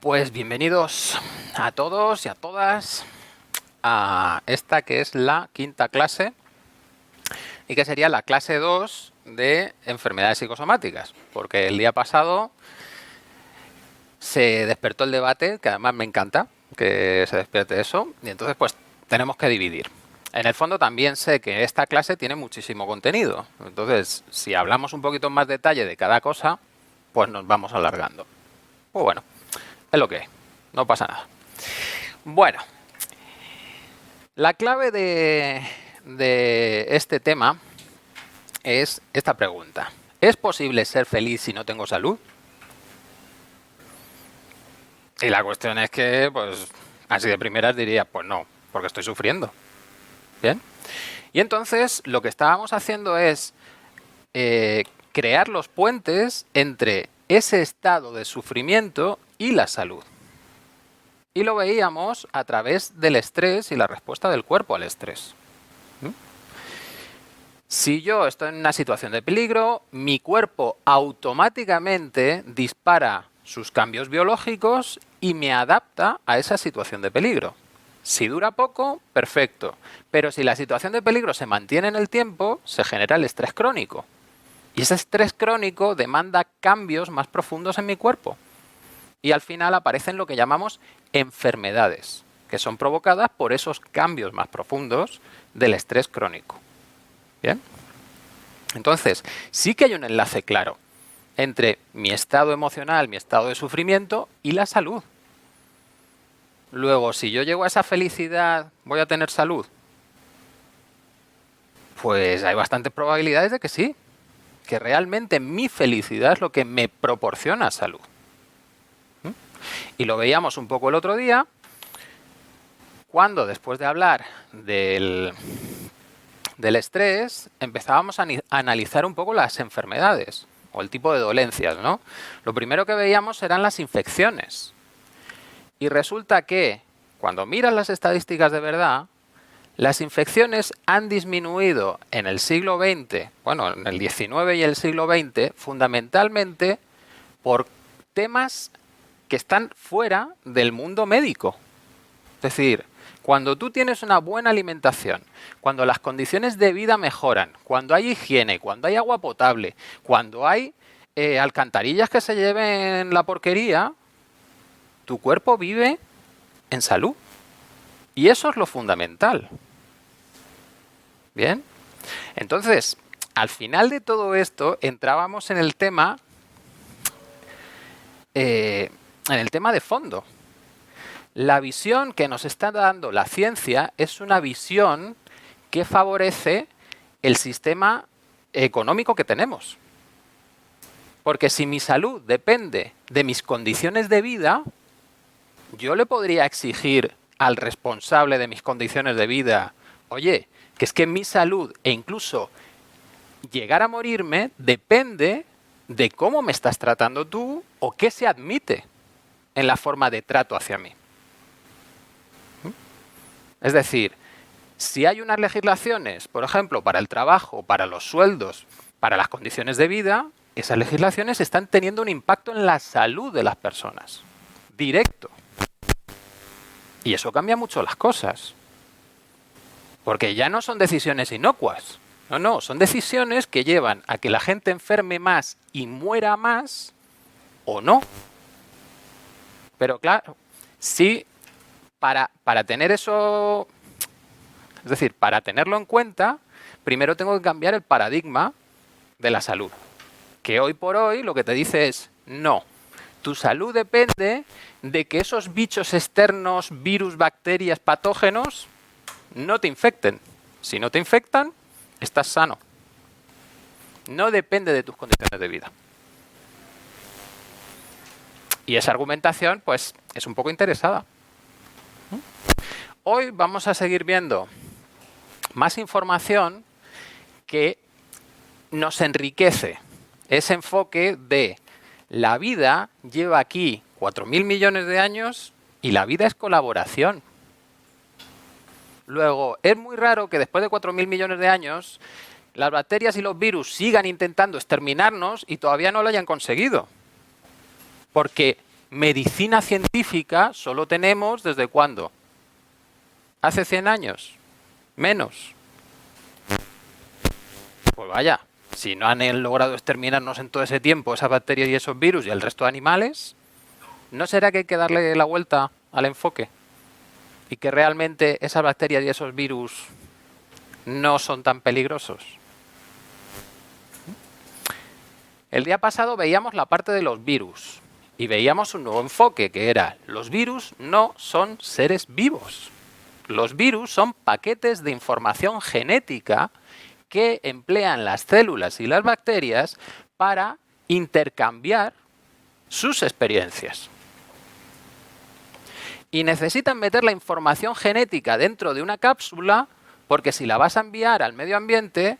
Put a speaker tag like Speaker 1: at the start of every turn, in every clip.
Speaker 1: Pues bienvenidos a todos y a todas a esta que es la quinta clase y que sería la clase 2 de enfermedades psicosomáticas, porque el día pasado se despertó el debate, que además me encanta que se despierte eso, y entonces pues tenemos que dividir. En el fondo también sé que esta clase tiene muchísimo contenido, entonces si hablamos un poquito más detalle de cada cosa, pues nos vamos alargando. Pues bueno, es lo que es, no pasa nada. Bueno, la clave de este tema es esta pregunta. ¿Es posible ser feliz si no tengo salud? Y la cuestión es que, pues, así de primeras diría, pues no, porque estoy sufriendo. ¿Bien? Y entonces lo que estábamos haciendo es crear los puentes entre ese estado de sufrimiento y la salud. Y lo veíamos a través del estrés y la respuesta del cuerpo al estrés. Si yo estoy en una situación de peligro, mi cuerpo automáticamente dispara sus cambios biológicos y me adapta a esa situación de peligro. Si dura poco, perfecto. Pero si la situación de peligro se mantiene en el tiempo, se genera el estrés crónico. Y ese estrés crónico demanda cambios más profundos en mi cuerpo. Y al final aparecen lo que llamamos enfermedades, que son provocadas por esos cambios más profundos del estrés crónico. ¿Bien? Entonces, sí que hay un enlace claro entre mi estado emocional, mi estado de sufrimiento y la salud. Luego, si yo llego a esa felicidad, ¿voy a tener salud? Pues hay bastantes probabilidades de que sí, que realmente mi felicidad es lo que me proporciona salud. Y lo veíamos un poco el otro día, cuando después de hablar del estrés, empezábamos a analizar un poco las enfermedades o el tipo de dolencias, ¿no? Lo primero que veíamos eran las infecciones. Y resulta que, cuando miras las estadísticas de verdad, las infecciones han disminuido en el siglo XX, bueno, en el XIX y el siglo XX, fundamentalmente por temas que están fuera del mundo médico. Es decir, cuando tú tienes una buena alimentación, cuando las condiciones de vida mejoran, cuando hay higiene, cuando hay agua potable, cuando hay alcantarillas que se lleven la porquería, tu cuerpo vive en salud. Y eso es lo fundamental. ¿Bien? Entonces, al final de todo esto, entrábamos en el tema de fondo. La visión que nos está dando la ciencia es una visión que favorece el sistema económico que tenemos. Porque si mi salud depende de mis condiciones de vida, yo le podría exigir al responsable de mis condiciones de vida, oye, que es que mi salud e incluso llegar a morirme depende de cómo me estás tratando tú o qué se admite en la forma de trato hacia mí. Es decir, si hay unas legislaciones, por ejemplo, para el trabajo, para los sueldos, para las condiciones de vida, esas legislaciones están teniendo un impacto en la salud de las personas, directo. Y eso cambia mucho las cosas. Porque ya no son decisiones inocuas. No, son decisiones que llevan a que la gente enferme más y muera más o no. Pero claro, sí, para tener eso, es decir, para tenerlo en cuenta, primero tengo que cambiar el paradigma de la salud. Que hoy por hoy lo que te dice es, no, tu salud depende de que esos bichos externos, virus, bacterias, patógenos, no te infecten. Si no te infectan, estás sano. No depende de tus condiciones de vida. Y esa argumentación, pues, es un poco interesada. Hoy vamos a seguir viendo más información que nos enriquece ese enfoque de la vida lleva aquí 4.000 millones de años y la vida es colaboración. Luego, es muy raro que después de 4.000 millones de años las bacterias y los virus sigan intentando exterminarnos y todavía no lo hayan conseguido. Porque medicina científica solo tenemos ¿desde cuándo? ¿Hace 100 años? ¿Menos? Pues vaya, si no han logrado exterminarnos en todo ese tiempo esas bacterias y esos virus y el resto de animales, ¿no será que hay que darle la vuelta al enfoque? Y que realmente esas bacterias y esos virus no son tan peligrosos. El día pasado veíamos la parte de los virus y veíamos un nuevo enfoque que era: los virus no son seres vivos. Los virus son paquetes de información genética que emplean las células y las bacterias para intercambiar sus experiencias. Y necesitan meter la información genética dentro de una cápsula, porque si la vas a enviar al medio ambiente,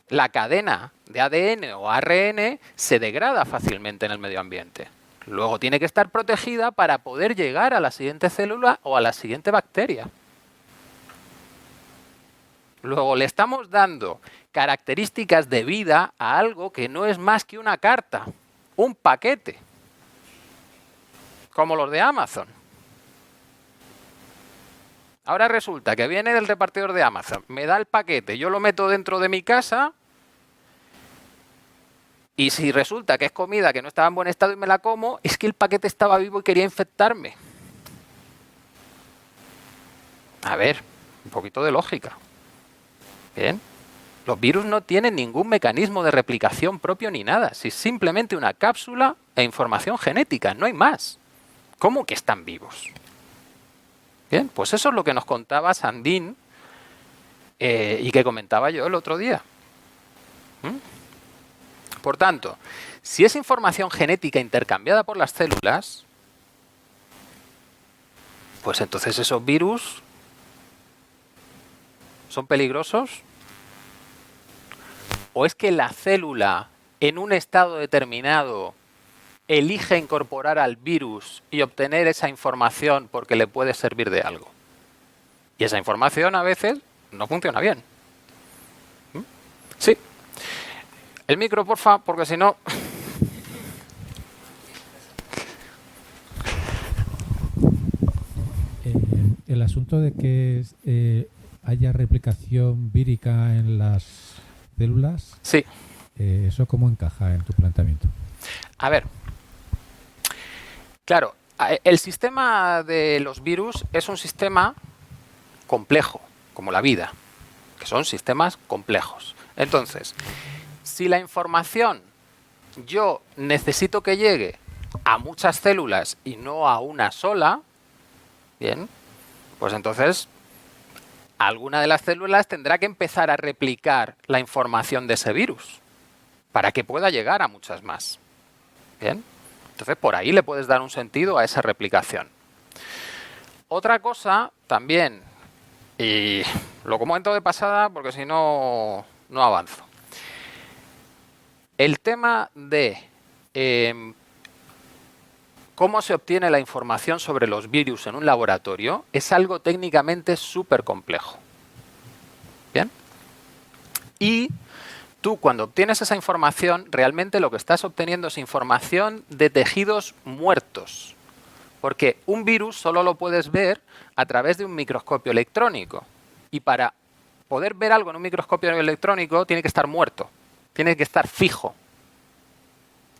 Speaker 1: la cadena de ADN o ARN se degrada fácilmente en el medio ambiente. Luego tiene que estar protegida para poder llegar a la siguiente célula o a la siguiente bacteria. Luego le estamos dando características de vida a algo que no es más que una carta, un paquete, como los de Amazon. Ahora resulta que viene del repartidor de Amazon, me da el paquete, yo lo meto dentro de mi casa y si resulta que es comida que no estaba en buen estado y me la como, es que el paquete estaba vivo y quería infectarme. A ver, un poquito de lógica. Bien. Los virus no tienen ningún mecanismo de replicación propio ni nada. Es simplemente una cápsula e información genética, no hay más. ¿Cómo que están vivos? Bien, pues eso es lo que nos contaba Sandine y que comentaba yo el otro día. Por tanto, si es información genética intercambiada por las células, pues entonces esos virus ¿son peligrosos? ¿O es que la célula en un estado determinado elige incorporar al virus y obtener esa información porque le puede servir de algo? Y esa información a veces no funciona bien. Sí. El micro, porfa, porque si no...
Speaker 2: El asunto de que haya replicación vírica en las células,
Speaker 1: Sí.
Speaker 2: ¿Eso cómo encaja en tu planteamiento?
Speaker 1: A ver, claro, el sistema de los virus es un sistema complejo, como la vida, que son sistemas complejos. Entonces, si la información yo necesito que llegue a muchas células y no a una sola, bien, pues entonces alguna de las células tendrá que empezar a replicar la información de ese virus para que pueda llegar a muchas más. Bien, entonces por ahí le puedes dar un sentido a esa replicación. Otra cosa también, y lo comento de pasada porque si no, no avanzo. El tema de cómo se obtiene la información sobre los virus en un laboratorio es algo técnicamente súper complejo. ¿Bien? Y tú cuando obtienes esa información, realmente lo que estás obteniendo es información de tejidos muertos. Porque un virus solo lo puedes ver a través de un microscopio electrónico. Y para poder ver algo en un microscopio electrónico tiene que estar muerto, tiene que estar fijo.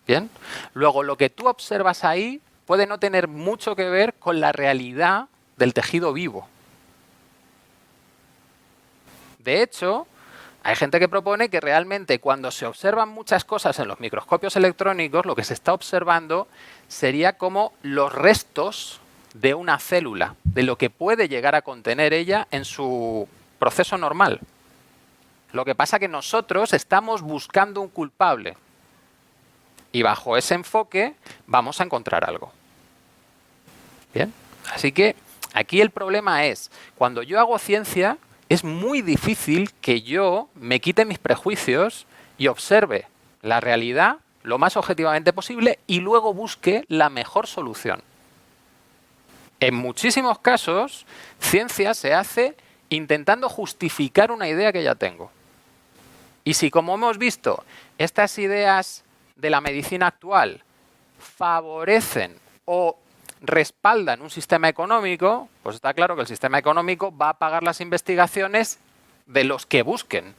Speaker 1: ¿Bien? Luego, lo que tú observas ahí puede no tener mucho que ver con la realidad del tejido vivo. De hecho, hay gente que propone que realmente cuando se observan muchas cosas en los microscopios electrónicos, lo que se está observando sería como los restos de una célula, de lo que puede llegar a contener ella en su proceso normal. Lo que pasa es que nosotros estamos buscando un culpable. Y bajo ese enfoque vamos a encontrar algo. Bien, así que aquí el problema es, cuando yo hago ciencia, es muy difícil que yo me quite mis prejuicios y observe la realidad lo más objetivamente posible y luego busque la mejor solución. En muchísimos casos, ciencia se hace intentando justificar una idea que ya tengo. Y si, como hemos visto, estas ideas de la medicina actual favorecen o respaldan un sistema económico, pues está claro que el sistema económico va a pagar las investigaciones de los que busquen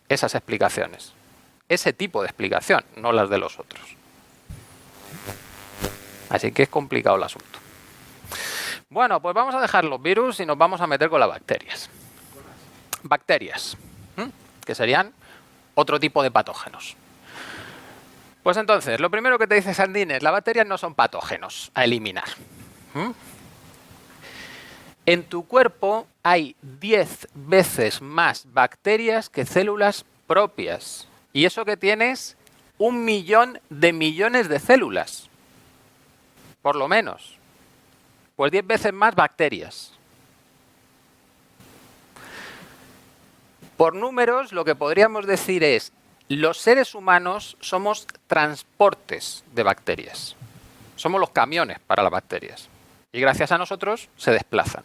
Speaker 1: esas explicaciones. Ese tipo de explicación, no las de los otros. Así que es complicado el asunto. Bueno, pues vamos a dejar los virus y nos vamos a meter con las bacterias. Bacterias, que serían otro tipo de patógenos. Pues entonces, lo primero que te dice Sandine es: las bacterias no son patógenos a eliminar. En tu cuerpo hay 10 veces más bacterias que células propias. Y eso que tienes 1 millón de millones de células. Por lo menos. Pues 10 veces más bacterias. Por números, lo que podríamos decir es: los seres humanos somos transportes de bacterias. Somos los camiones para las bacterias. Y gracias a nosotros se desplazan.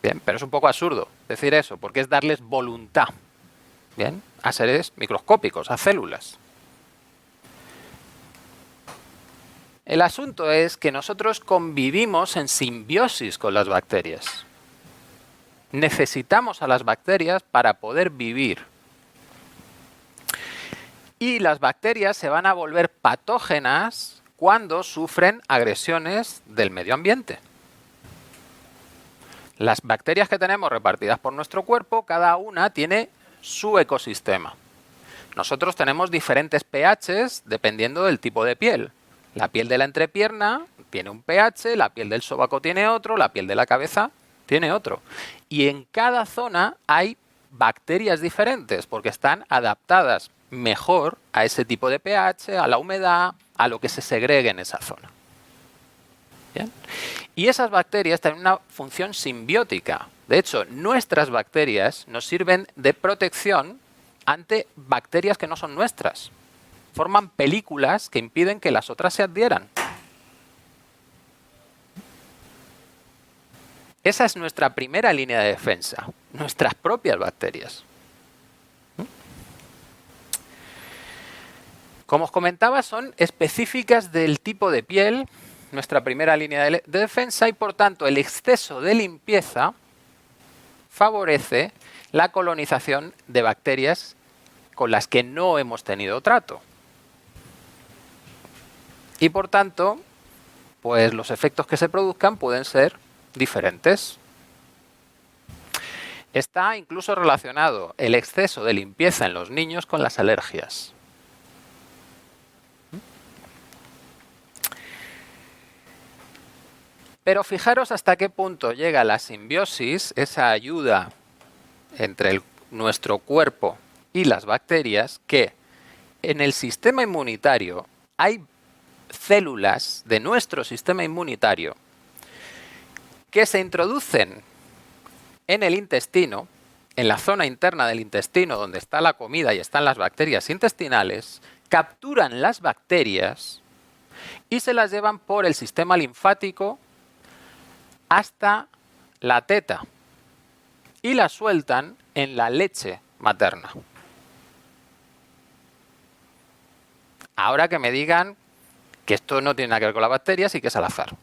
Speaker 1: Bien, pero es un poco absurdo decir eso, porque es darles voluntad, bien, a seres microscópicos, a células. El asunto es que nosotros convivimos en simbiosis con las bacterias. Necesitamos a las bacterias para poder vivir. Y las bacterias se van a volver patógenas cuando sufren agresiones del medio ambiente. Las bacterias que tenemos repartidas por nuestro cuerpo, cada una tiene su ecosistema. Nosotros tenemos diferentes pHs dependiendo del tipo de piel. La piel de la entrepierna tiene un pH, la piel del sobaco tiene otro, la piel de la cabeza tiene otro. Y en cada zona hay bacterias diferentes porque están adaptadas mejor a ese tipo de pH, a la humedad, a lo que se segregue en esa zona. ¿Bien? Y esas bacterias tienen una función simbiótica. De hecho, nuestras bacterias nos sirven de protección ante bacterias que no son nuestras. Forman películas que impiden que las otras se adhieran. Esa es nuestra primera línea de defensa, nuestras propias bacterias. Como os comentaba, son específicas del tipo de piel, nuestra primera línea de defensa, y por tanto el exceso de limpieza favorece la colonización de bacterias con las que no hemos tenido trato. Y por tanto, pues los efectos que se produzcan pueden ser diferentes. Está incluso relacionado el exceso de limpieza en los niños con las alergias. Pero fijaros hasta qué punto llega la simbiosis, esa ayuda entre nuestro cuerpo y las bacterias, que en el sistema inmunitario hay células de nuestro sistema inmunitario que se introducen en el intestino, en la zona interna del intestino donde está la comida y están las bacterias intestinales, capturan las bacterias y se las llevan por el sistema linfático hasta la teta y la sueltan en la leche materna. Ahora que me digan que esto no tiene nada que ver con las bacterias y que es al azar.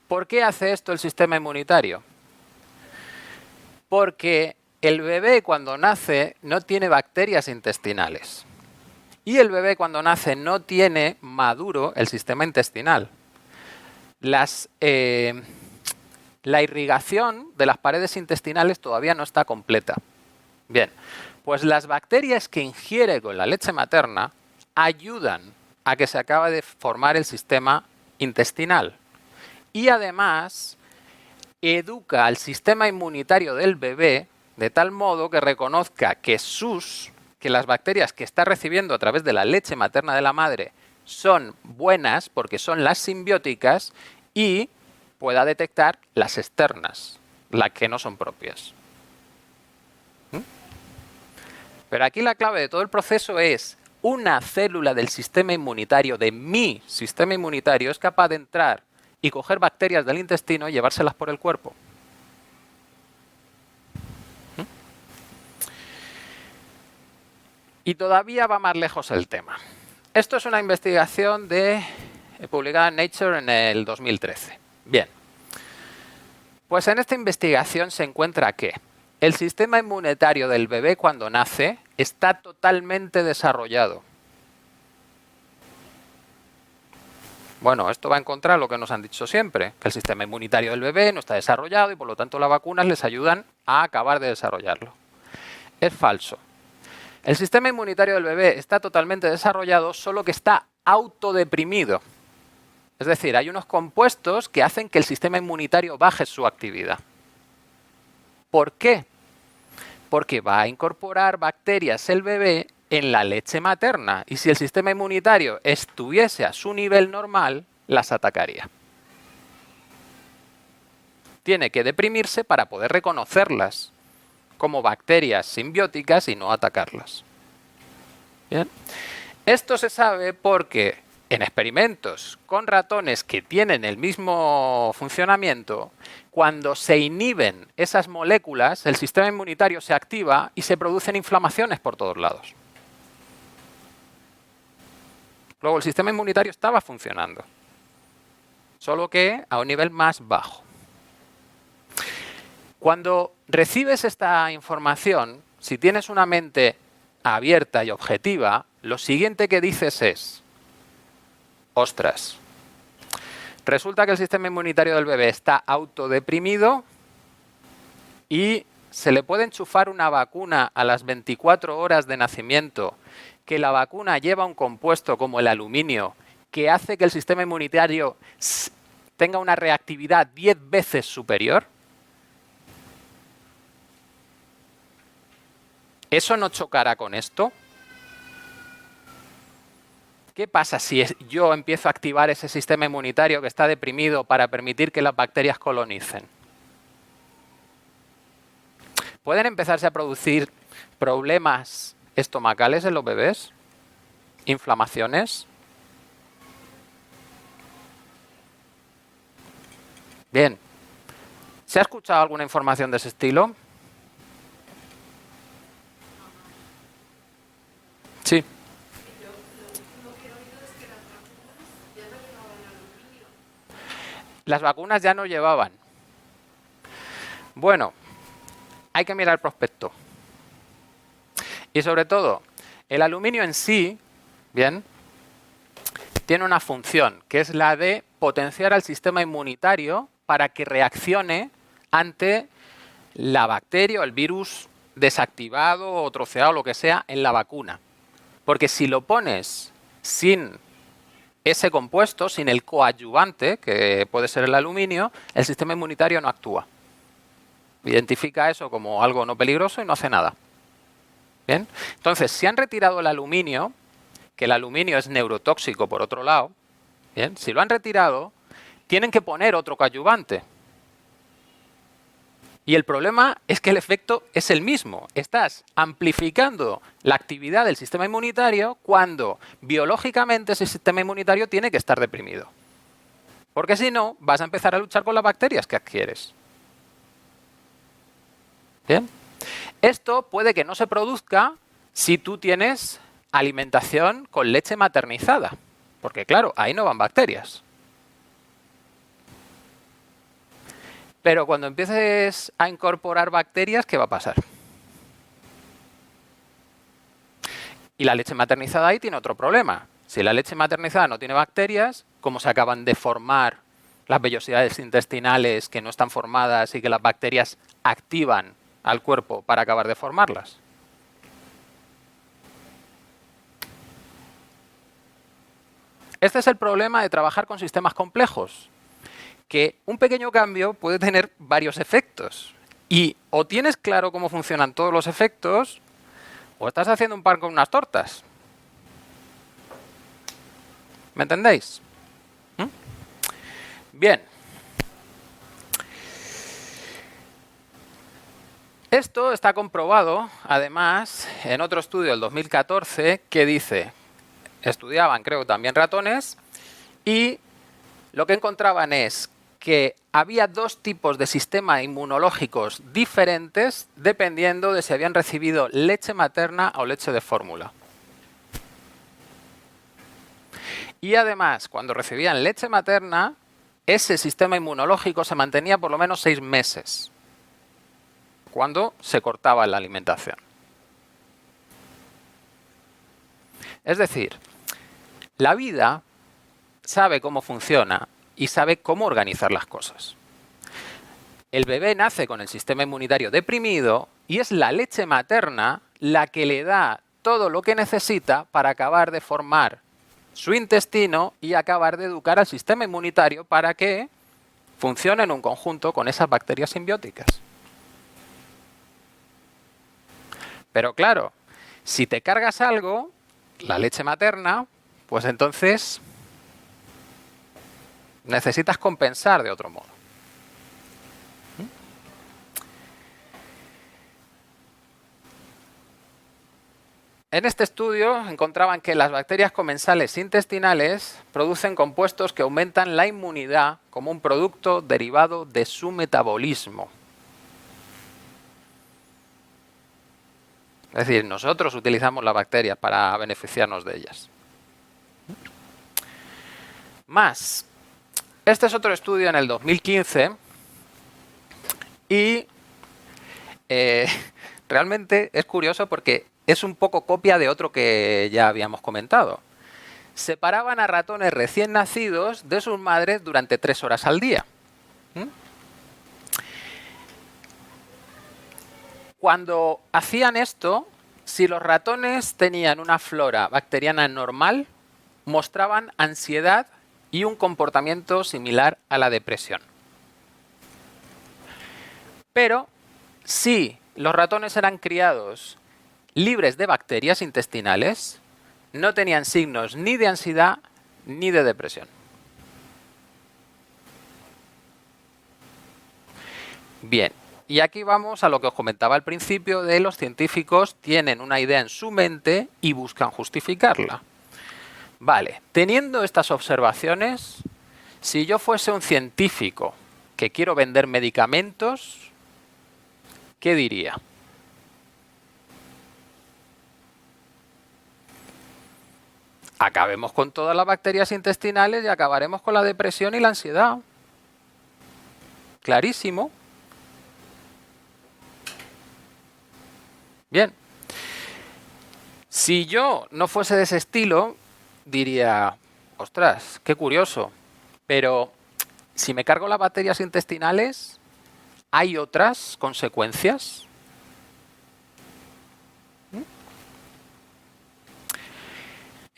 Speaker 1: ¿Por qué hace esto el sistema inmunitario? Porque el bebé cuando nace no tiene bacterias intestinales. Y el bebé cuando nace no tiene maduro el sistema intestinal. La irrigación de las paredes intestinales todavía no está completa. Bien, pues las bacterias que ingiere con la leche materna ayudan a que se acabe de formar el sistema intestinal. Y además educa al sistema inmunitario del bebé de tal modo que reconozca que las bacterias que está recibiendo a través de la leche materna de la madre son buenas porque son las simbióticas y pueda detectar las externas, las que no son propias. Pero aquí la clave de todo el proceso es: una célula del sistema inmunitario, de mi sistema inmunitario, es capaz de entrar y coger bacterias del intestino y llevárselas por el cuerpo. Y todavía va más lejos el tema. Esto es una investigación publicada en Nature en el 2013. Bien. Pues en esta investigación se encuentra que el sistema inmunitario del bebé cuando nace está totalmente desarrollado. Bueno, esto va en contra de lo que nos han dicho siempre, que el sistema inmunitario del bebé no está desarrollado y por lo tanto las vacunas les ayudan a acabar de desarrollarlo. Es falso. El sistema inmunitario del bebé está totalmente desarrollado, solo que está autodeprimido. Es decir, hay unos compuestos que hacen que el sistema inmunitario baje su actividad. ¿Por qué? Porque va a incorporar bacterias el bebé en la leche materna y si el sistema inmunitario estuviese a su nivel normal, las atacaría. Tiene que deprimirse para poder reconocerlas como bacterias simbióticas y no atacarlas. ¿Bien? Esto se sabe porque en experimentos con ratones que tienen el mismo funcionamiento, cuando se inhiben esas moléculas, el sistema inmunitario se activa y se producen inflamaciones por todos lados. Luego el sistema inmunitario estaba funcionando, solo que a un nivel más bajo. Cuando recibes esta información, si tienes una mente abierta y objetiva, lo siguiente que dices es: ostras, resulta que el sistema inmunitario del bebé está autodeprimido y se le puede enchufar una vacuna a las 24 horas de nacimiento, que la vacuna lleva un compuesto como el aluminio que hace que el sistema inmunitario tenga una reactividad 10 veces superior. ¿Eso no chocará con esto? ¿Qué pasa si yo empiezo a activar ese sistema inmunitario que está deprimido para permitir que las bacterias colonicen? ¿Pueden empezarse a producir problemas estomacales en los bebés? ¿Inflamaciones? Bien. ¿Se ha escuchado alguna información de ese estilo? Sí. Las vacunas ya no llevaban. Bueno, hay que mirar el prospecto. Y sobre todo, el aluminio en sí, bien, tiene una función, que es la de potenciar al sistema inmunitario para que reaccione ante la bacteria o el virus desactivado o troceado, lo que sea, en la vacuna. Porque si lo pones sin ese compuesto, sin el coadyuvante, que puede ser el aluminio, el sistema inmunitario no actúa. Identifica eso como algo no peligroso y no hace nada. ¿Bien? Entonces, si han retirado el aluminio, que el aluminio es neurotóxico por otro lado, ¿bien? Si lo han retirado, tienen que poner otro coadyuvante. Y el problema es que el efecto es el mismo. Estás amplificando la actividad del sistema inmunitario cuando biológicamente ese sistema inmunitario tiene que estar deprimido. Porque si no, vas a empezar a luchar con las bacterias que adquieres. ¿Bien? Esto puede que no se produzca si tú tienes alimentación con leche maternizada. Porque claro, ahí no van bacterias. Pero cuando empieces a incorporar bacterias, ¿qué va a pasar? Y la leche maternizada ahí tiene otro problema. Si la leche maternizada no tiene bacterias, ¿cómo se acaban de formar las vellosidades intestinales que no están formadas y que las bacterias activan al cuerpo para acabar de formarlas? Este es el problema de trabajar con sistemas complejos. Que un pequeño cambio puede tener varios efectos. Y o tienes claro cómo funcionan todos los efectos, o estás haciendo un pan con unas tortas. ¿Me entendéis? Bien. Esto está comprobado, además, en otro estudio del 2014 que dice, estudiaban creo también ratones, y lo que encontraban es que había dos tipos de sistemas inmunológicos diferentes dependiendo de si habían recibido leche materna o leche de fórmula. Y además, cuando recibían leche materna, ese sistema inmunológico se mantenía por lo menos 6 meses, cuando se cortaba la alimentación. Es decir, la vida sabe cómo funciona y sabe cómo organizar las cosas. El bebé nace con el sistema inmunitario deprimido y es la leche materna la que le da todo lo que necesita para acabar de formar su intestino y acabar de educar al sistema inmunitario para que funcione en un conjunto con esas bacterias simbióticas. Pero claro, si te cargas algo, la leche materna, pues entonces necesitas compensar de otro modo. En este estudio encontraban que las bacterias comensales intestinales producen compuestos que aumentan la inmunidad como un producto derivado de su metabolismo. Es decir, nosotros utilizamos las bacterias para beneficiarnos de ellas. Más, este es otro estudio en el 2015 y realmente es curioso porque es un poco copia de otro que ya habíamos comentado. Separaban a ratones recién nacidos de sus madres durante 3 horas al día. Cuando hacían esto, si los ratones tenían una flora bacteriana normal, mostraban ansiedad y un comportamiento similar a la depresión. Pero si los ratones eran criados libres de bacterias intestinales, no tenían signos ni de ansiedad ni de depresión. Bien, y aquí vamos a lo que os comentaba al principio de los científicos tienen una idea en su mente y buscan justificarla. Vale, teniendo estas observaciones, si yo fuese un científico que quiero vender medicamentos, ¿qué diría? Acabemos con todas las bacterias intestinales y acabaremos con la depresión y la ansiedad. Clarísimo. Bien. Si yo no fuese de ese estilo, diría, ostras, qué curioso. Pero si me cargo las bacterias intestinales, ¿hay otras consecuencias?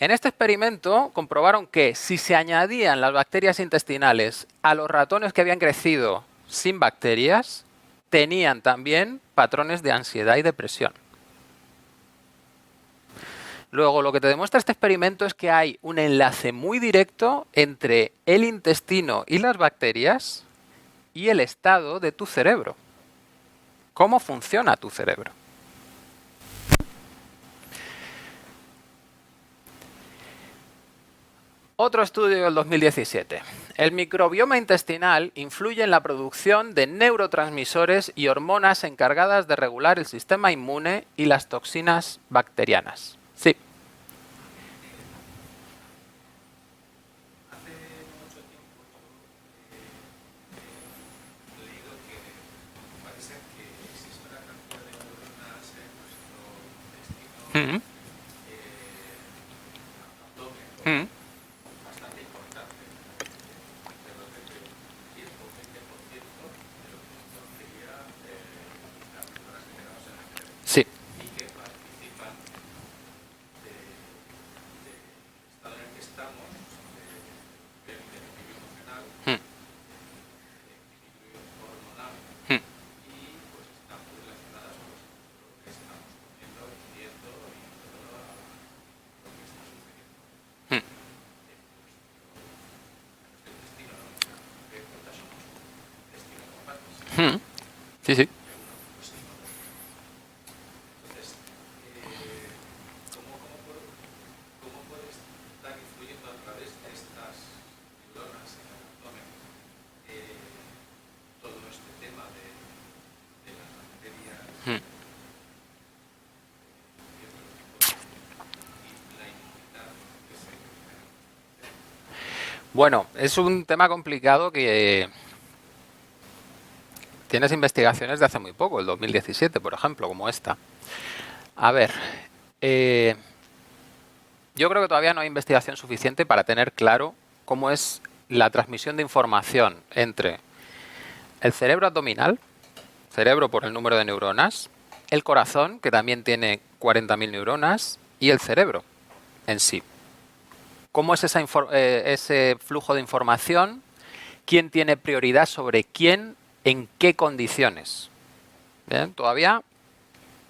Speaker 1: En este experimento comprobaron que si se añadían las bacterias intestinales a los ratones que habían crecido sin bacterias, tenían también patrones de ansiedad y depresión. Luego, lo que te demuestra este experimento es que hay un enlace muy directo entre el intestino y las bacterias y el estado de tu cerebro. ¿Cómo funciona tu cerebro? Otro estudio del 2017. El microbioma intestinal influye en la producción de neurotransmisores y hormonas encargadas de regular el sistema inmune y las toxinas bacterianas. Sí.
Speaker 3: Hace mucho tiempo yo he leído que parece que existe una cantidad de neuronas en nuestro intestino, abdomen, bastante importante, de lo que creo, 10 o 20% de lo que nosotros sería las neuronas que tenemos en el cerebro
Speaker 1: Sí.
Speaker 3: y que participan del estado en el que estamos, del equilibrio emocional, equilibrio hormonal y pues están muy relacionadas con lo que estamos comiendo, viviendo y todo lo que está sucediendo en nuestro intestino, ¿no? Que cuántas somos intestino compartes.
Speaker 1: Sí, sí.
Speaker 3: Entonces, ¿cómo puede estar influyendo a través de estas neuronas en el abdomen todo este tema de las bacterias y la inmunidad que se genera?
Speaker 1: Bueno, es un tema complicado que tienes investigaciones de hace muy poco, el 2017, por ejemplo, como esta. A ver, eh, yo creo que todavía no hay investigación suficiente para tener claro cómo es la transmisión de información entre el cerebro abdominal, cerebro por el número de neuronas, el corazón, que también tiene 40.000 neuronas, y el cerebro en sí. ¿Cómo es ese flujo de información? ¿Quién tiene prioridad sobre quién? ¿En qué condiciones? Bien, todavía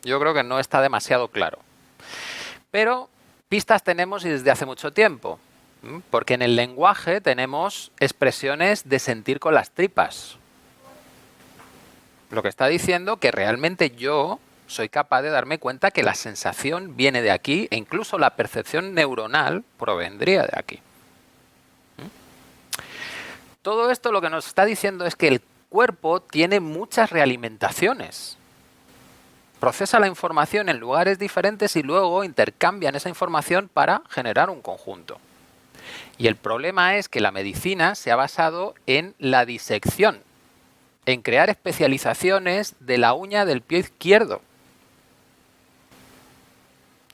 Speaker 1: yo creo que no está demasiado claro. Pero pistas tenemos y desde hace mucho tiempo. Porque en el lenguaje tenemos expresiones de sentir con las tripas. Lo que está diciendo que realmente yo soy capaz de darme cuenta que la sensación viene de aquí e incluso la percepción neuronal provendría de aquí. Todo esto lo que nos está diciendo es que el cuerpo tiene muchas realimentaciones. Procesa la información en lugares diferentes y luego intercambian esa información para generar un conjunto. Y el problema es que la medicina se ha basado en la disección, en crear especializaciones de la uña del pie izquierdo.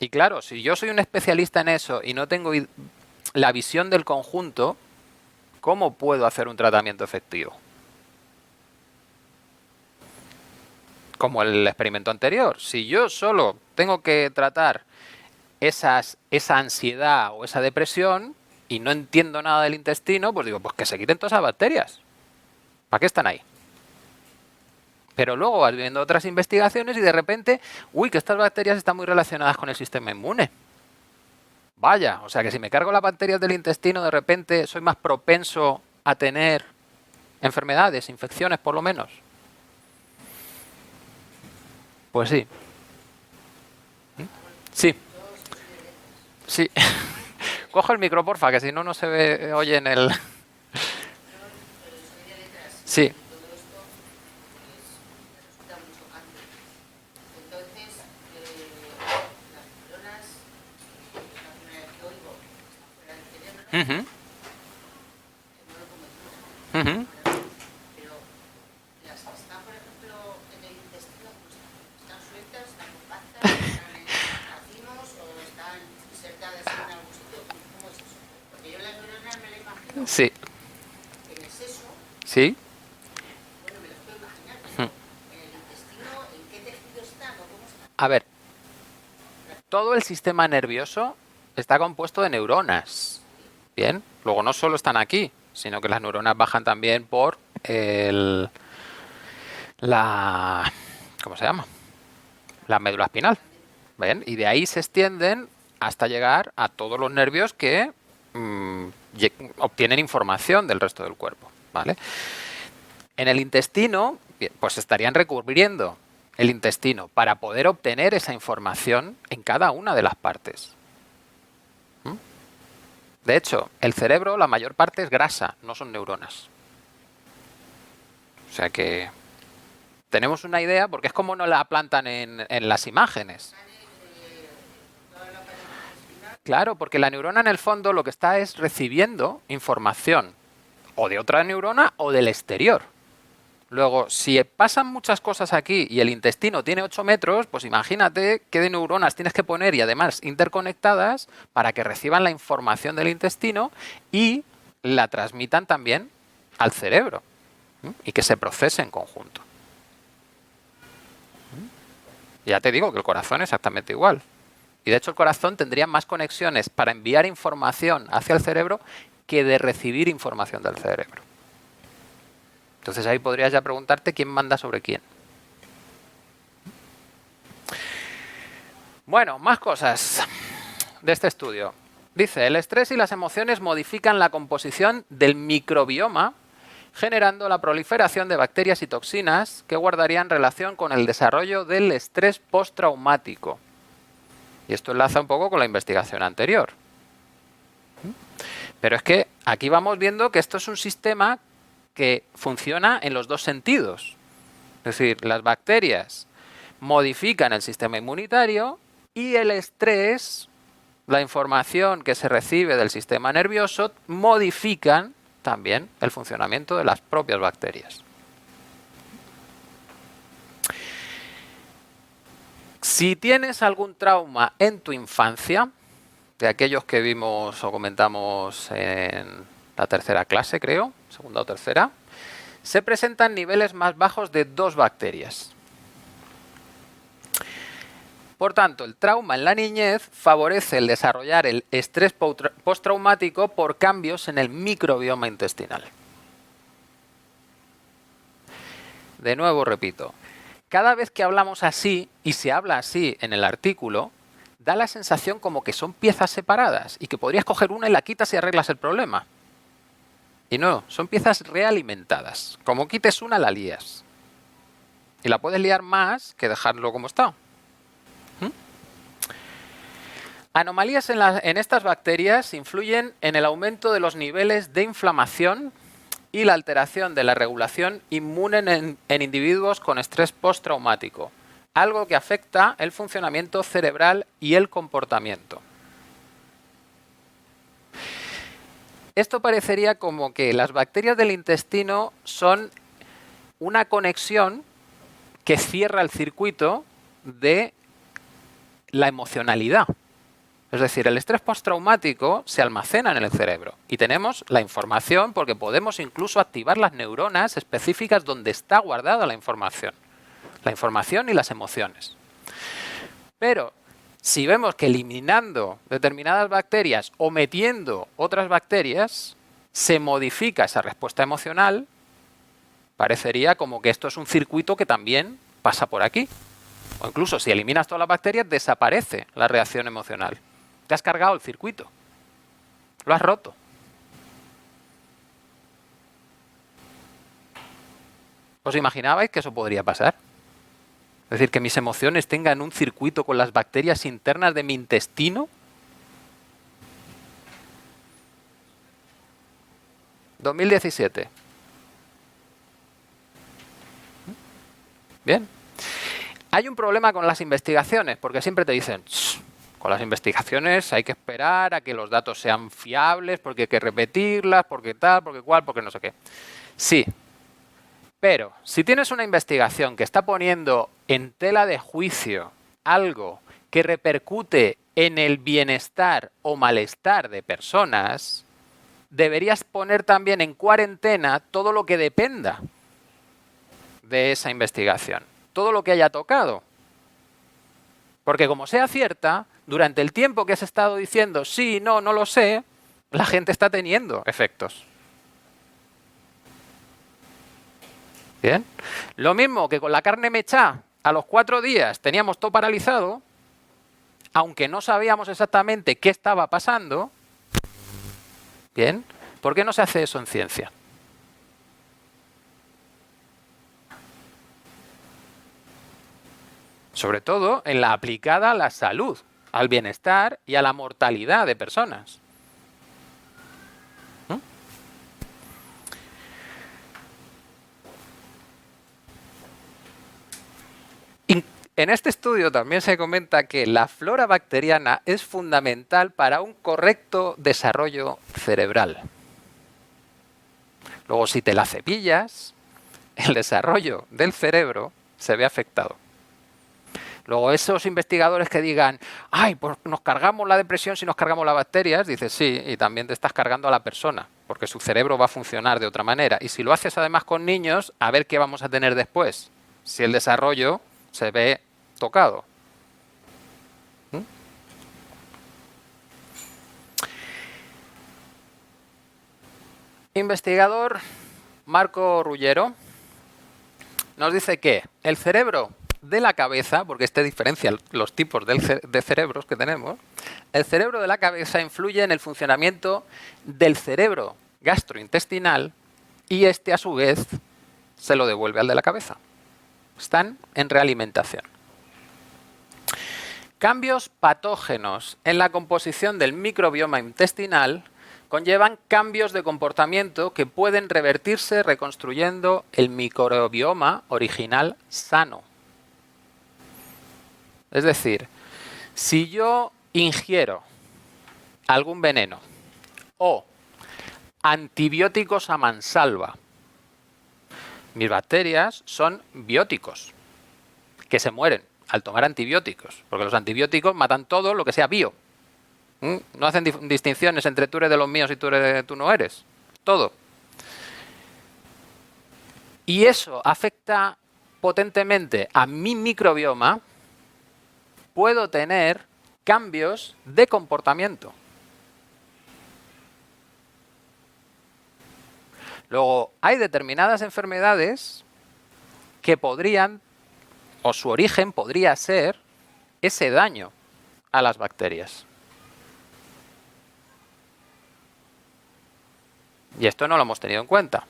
Speaker 1: Y claro, si yo soy un especialista en eso y no tengo la visión del conjunto, ¿cómo puedo hacer un tratamiento efectivo? Como el experimento anterior. Si yo solo tengo que tratar esa ansiedad o esa depresión y no entiendo nada del intestino, pues digo, pues que se quiten todas esas bacterias. ¿Para qué están ahí? Pero luego vas viendo otras investigaciones y de repente, uy, que estas bacterias están muy relacionadas con el sistema inmune. Vaya, o sea que si me cargo las bacterias del intestino, de repente soy más propenso a tener enfermedades, infecciones por lo menos. Pues sí. Sí. Sí. Coge el micro, porfa, que si no, no se oye en el... Sí. Uh-huh. Uh-huh. Sí. Sí. A ver, todo el sistema nervioso está compuesto de neuronas. Bien, luego no solo están aquí, sino que las neuronas bajan también por ¿cómo se llama? La médula espinal. ¿Ven? Y de ahí se extienden hasta llegar a todos los nervios que obtienen información del resto del cuerpo. ¿Vale? En el intestino, pues estarían recubriendo el intestino para poder obtener esa información en cada una de las partes. De hecho, el cerebro, la mayor parte es grasa, no son neuronas. O sea que tenemos una idea, porque es como nos la plantan en las imágenes. Claro, porque la neurona en el fondo lo que está es recibiendo información o de otra neurona o del exterior. Luego, si pasan muchas cosas aquí y el intestino tiene 8 metros, pues imagínate qué de neuronas tienes que poner y además interconectadas para que reciban la información del intestino y la transmitan también al cerebro y que se procese en conjunto. Ya te digo que el corazón es exactamente igual. Y de hecho el corazón tendría más conexiones para enviar información hacia el cerebro que de recibir información del cerebro. Entonces ahí podrías ya preguntarte quién manda sobre quién. Bueno, más cosas de este estudio. Dice, el estrés y las emociones modifican la composición del microbioma, generando la proliferación de bacterias y toxinas que guardarían relación con el desarrollo del estrés postraumático. Y esto enlaza un poco con la investigación anterior. Pero es que aquí vamos viendo que esto es un sistema que funciona en los dos sentidos. Es decir, las bacterias modifican el sistema inmunitario y el estrés la información que se recibe del sistema nervioso modifican también el funcionamiento de las propias bacterias. Si tienes algún trauma en tu infancia, de aquellos que vimos o comentamos en la tercera clase, creo, segunda o tercera, se presentan niveles más bajos de 2 bacterias. Por tanto, el trauma en la niñez favorece el desarrollar el estrés postraumático por cambios en el microbioma intestinal. De nuevo repito, cada vez que hablamos así, y se habla así en el artículo, da la sensación como que son piezas separadas y que podrías coger una y la quitas y arreglas el problema. Y no, son piezas realimentadas. Como quites una, la lías. Y la puedes liar más que dejarlo como está. Anomalías en estas bacterias influyen en el aumento de los niveles de inflamación y la alteración de la regulación inmune en individuos con estrés postraumático, algo que afecta el funcionamiento cerebral y el comportamiento. Esto parecería como que las bacterias del intestino son una conexión que cierra el circuito de la emocionalidad. Es decir, el estrés postraumático se almacena en el cerebro y tenemos la información porque podemos incluso activar las neuronas específicas donde está guardada la información y las emociones. Pero si vemos que eliminando determinadas bacterias o metiendo otras bacterias se modifica esa respuesta emocional, parecería como que esto es un circuito que también pasa por aquí. O incluso si eliminas todas las bacterias desaparece la reacción emocional. Te has cargado el circuito. Lo has roto. ¿Os imaginabais que eso podría pasar? Es decir, que mis emociones tengan un circuito con las bacterias internas de mi intestino. ¿2017? Bien. Hay un problema con las investigaciones, porque siempre te dicen, con las investigaciones hay que esperar a que los datos sean fiables, porque hay que repetirlas, porque tal, porque cual, porque no sé qué. Sí, pero si tienes una investigación que está poniendo en tela de juicio algo que repercute en el bienestar o malestar de personas, deberías poner también en cuarentena todo lo que dependa de esa investigación, todo lo que haya tocado. Porque como sea cierta, durante el tiempo que has estado diciendo sí, no lo sé, la gente está teniendo efectos. ¿Bien? Lo mismo que con la carne mechá, a los 4 días teníamos todo paralizado, aunque no sabíamos exactamente qué estaba pasando. ¿Bien? ¿Por qué no se hace eso en ciencia? Sobre todo en la aplicada a la salud, al bienestar y a la mortalidad de personas. En este estudio también se comenta que la flora bacteriana es fundamental para un correcto desarrollo cerebral. Luego, si te la cepillas, el desarrollo del cerebro se ve afectado. Luego, esos investigadores que digan, ay, pues nos cargamos la depresión si nos cargamos las bacterias, dices sí, y también te estás cargando a la persona, porque su cerebro va a funcionar de otra manera. Y si lo haces además con niños, a ver qué vamos a tener después, si el desarrollo se ve tocado. Investigador Marco Ruggiero nos dice que el cerebro de la cabeza, porque este diferencia los tipos de cerebros que tenemos, el cerebro de la cabeza influye en el funcionamiento del cerebro gastrointestinal y este a su vez se lo devuelve al de la cabeza. Están en realimentación. Cambios patógenos en la composición del microbioma intestinal conllevan cambios de comportamiento que pueden revertirse reconstruyendo el microbioma original sano. Es decir, si yo ingiero algún veneno o antibióticos a mansalva. Mis bacterias son bióticos que se mueren al tomar antibióticos, porque los antibióticos matan todo lo que sea bio. No hacen distinciones entre tú eres de los míos y tú no eres. Todo. Y eso afecta potentemente a mi microbioma. Puedo tener cambios de comportamiento. Luego, hay determinadas enfermedades que podrían, o su origen podría ser, ese daño a las bacterias. Y esto no lo hemos tenido en cuenta.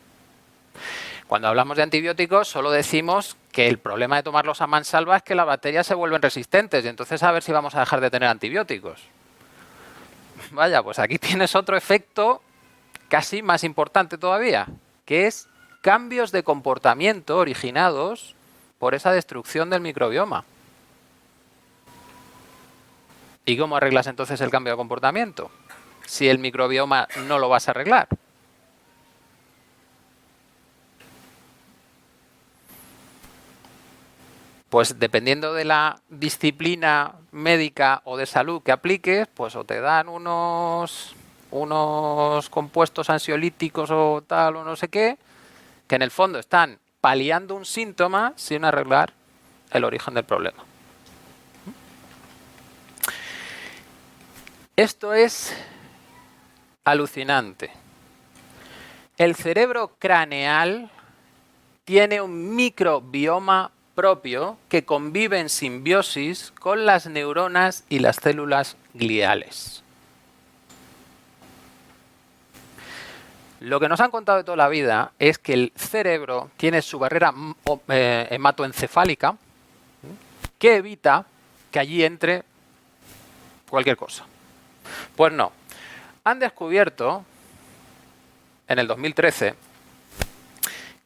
Speaker 1: Cuando hablamos de antibióticos, solo decimos que el problema de tomarlos a mansalva es que las bacterias se vuelven resistentes y entonces a ver si vamos a dejar de tener antibióticos. Vaya, pues aquí tienes otro efecto casi más importante todavía, que es cambios de comportamiento originados por esa destrucción del microbioma. ¿Y cómo arreglas entonces el cambio de comportamiento? Si el microbioma no lo vas a arreglar. Pues dependiendo de la disciplina médica o de salud que apliques, pues o te dan unos compuestos ansiolíticos o tal o no sé qué, que en el fondo están paliando un síntoma sin arreglar el origen del problema. Esto es alucinante. El cerebro craneal tiene un microbioma propio que convive en simbiosis con las neuronas y las células gliales. Lo que nos han contado de toda la vida es que el cerebro tiene su barrera hematoencefálica que evita que allí entre cualquier cosa. Pues no. Han descubierto en el 2013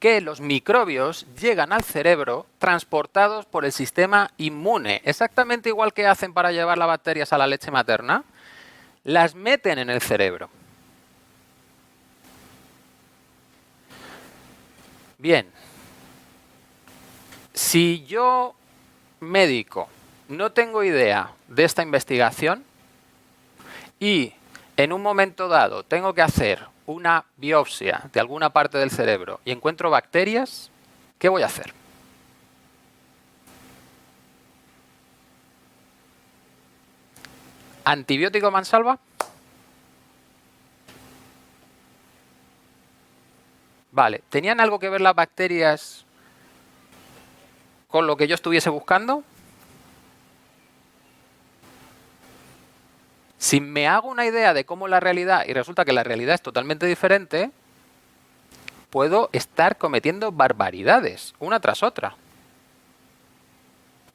Speaker 1: que los microbios llegan al cerebro transportados por el sistema inmune, exactamente igual que hacen para llevar las bacterias a la leche materna, las meten en el cerebro. Bien, si yo, médico, no tengo idea de esta investigación y en un momento dado tengo que hacer una biopsia de alguna parte del cerebro y encuentro bacterias, ¿qué voy a hacer? ¿Antibiótico mansalva? Vale, ¿tenían algo que ver las bacterias con lo que yo estuviese buscando? Si me hago una idea de cómo es la realidad y resulta que la realidad es totalmente diferente, puedo estar cometiendo barbaridades, una tras otra.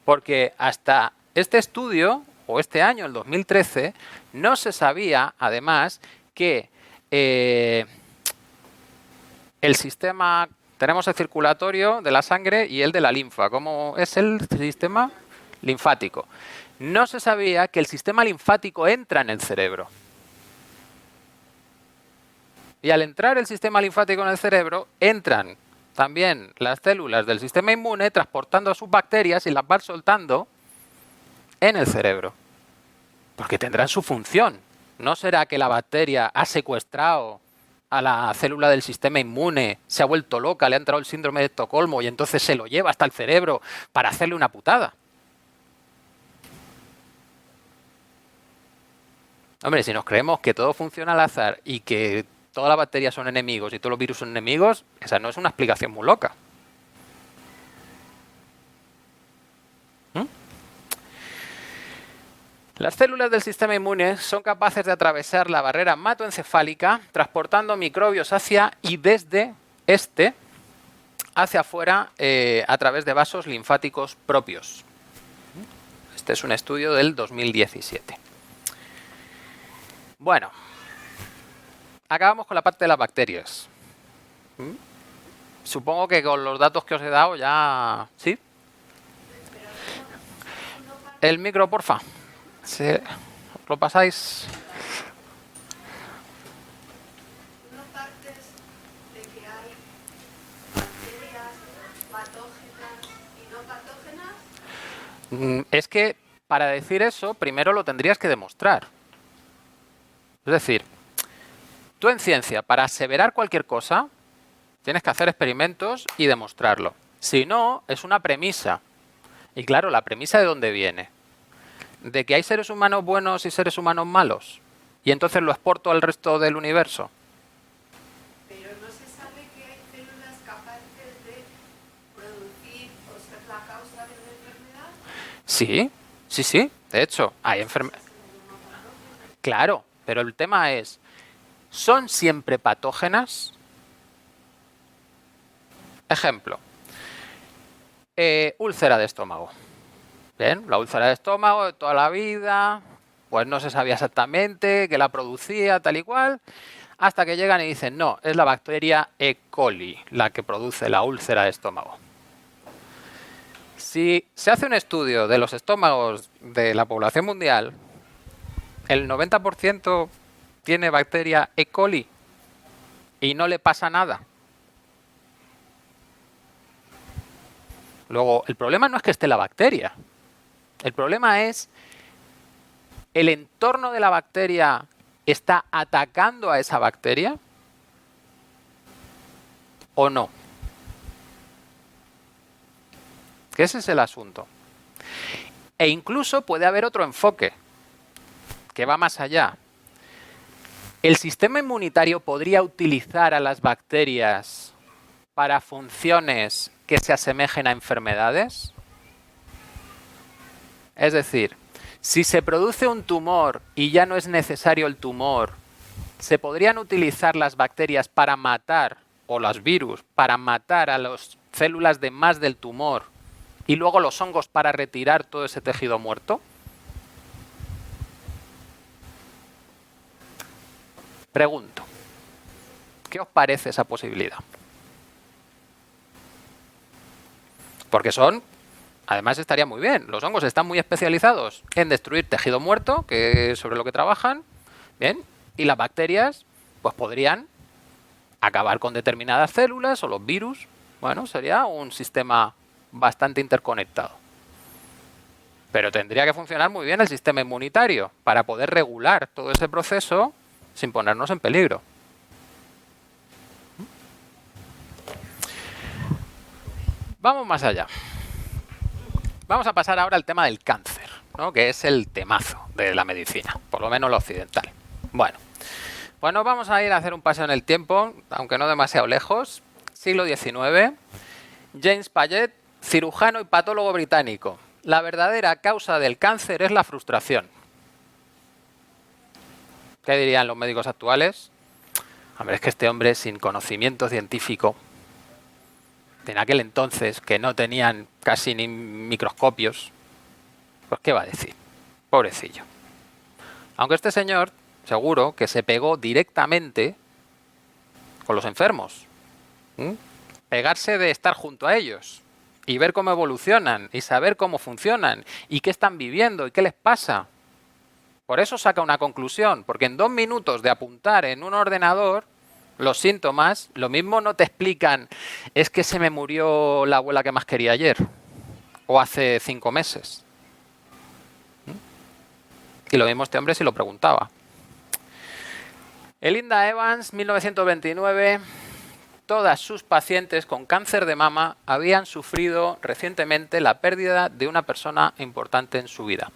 Speaker 1: Porque hasta este estudio, o este año, el 2013, no se sabía, además, que el sistema, tenemos el circulatorio de la sangre y el de la linfa. ¿Cómo es el sistema linfático? No se sabía que el sistema linfático entra en el cerebro. Y al entrar el sistema linfático en el cerebro, entran también las células del sistema inmune transportando a sus bacterias y las van soltando en el cerebro. Porque tendrán su función. ¿No será que la bacteria ha secuestrado a la célula del sistema inmune, se ha vuelto loca, le ha entrado el síndrome de Estocolmo y entonces se lo lleva hasta el cerebro para hacerle una putada? Hombre, si nos creemos que todo funciona al azar y que todas las bacterias son enemigos y todos los virus son enemigos, esa no es una explicación muy loca. Las células del sistema inmune son capaces de atravesar la barrera hematoencefálica transportando microbios hacia y desde hacia afuera a través de vasos linfáticos propios. Este es un estudio del 2017. Bueno, acabamos con la parte de las bacterias. Supongo que con los datos que os he dado ya... ¿Sí? El micro, porfa. ¿Lo pasáis? Es que para decir eso, primero lo tendrías que demostrar. Es decir, tú en ciencia, para aseverar cualquier cosa, tienes que hacer experimentos y demostrarlo. Si no, es una premisa. Y claro, ¿la premisa de dónde viene? ¿De que hay seres humanos buenos y seres humanos malos? Y entonces lo exporto al resto del universo.
Speaker 4: Pero no se sabe que hay células capaces de producir o ser la causa de una enfermedad.
Speaker 1: Sí, sí, sí. De hecho, hay enfermedades. Claro, pero el tema es, ¿son siempre patógenas? Ejemplo, úlcera de estómago. Bien, la úlcera de estómago de toda la vida, pues no se sabía exactamente qué la producía, tal y cual, hasta que llegan y dicen, no, es la bacteria E. coli la que produce la úlcera de estómago. Si se hace un estudio de los estómagos de la población mundial, el 90% tiene bacteria E. coli y no le pasa nada. Luego, el problema no es que esté la bacteria. El problema es el entorno de la bacteria está atacando a esa bacteria o no. Que ese es el asunto. E incluso puede haber otro enfoque que va más allá. ¿El sistema inmunitario podría utilizar a las bacterias para funciones que se asemejen a enfermedades? Es decir, si se produce un tumor y ya no es necesario el tumor, ¿se podrían utilizar las bacterias para matar, o los virus, para matar a las células de más del tumor y luego los hongos para retirar todo ese tejido muerto? Pregunto, ¿qué os parece esa posibilidad? Porque además estaría muy bien, los hongos están muy especializados en destruir tejido muerto, que es sobre lo que trabajan, bien, y las bacterias pues podrían acabar con determinadas células o los virus. Bueno, sería un sistema bastante interconectado. Pero tendría que funcionar muy bien el sistema inmunitario para poder regular todo ese proceso sin ponernos en peligro. Vamos más allá. Vamos a pasar ahora al tema del cáncer, ¿no? Que es el temazo de la medicina, por lo menos la occidental. Bueno, pues nos vamos a ir a hacer un paseo en el tiempo, aunque no demasiado lejos. Siglo XIX, James Paget, cirujano y patólogo británico. La verdadera causa del cáncer es la frustración. ¿Qué dirían los médicos actuales? Hombre, es que este hombre sin conocimiento científico, en aquel entonces que no tenían casi ni microscopios, pues ¿qué va a decir? Pobrecillo. Aunque este señor seguro que se pegó directamente con los enfermos. Pegarse de estar junto a ellos y ver cómo evolucionan y saber cómo funcionan y qué están viviendo y qué les pasa. Por eso saca una conclusión, porque en 2 minutos de apuntar en un ordenador los síntomas, lo mismo no te explican, es que se me murió la abuela que más quería ayer o hace 5 meses. Y lo mismo este hombre si lo preguntaba. Linda Evans, 1929, todas sus pacientes con cáncer de mama habían sufrido recientemente la pérdida de una persona importante en su vida.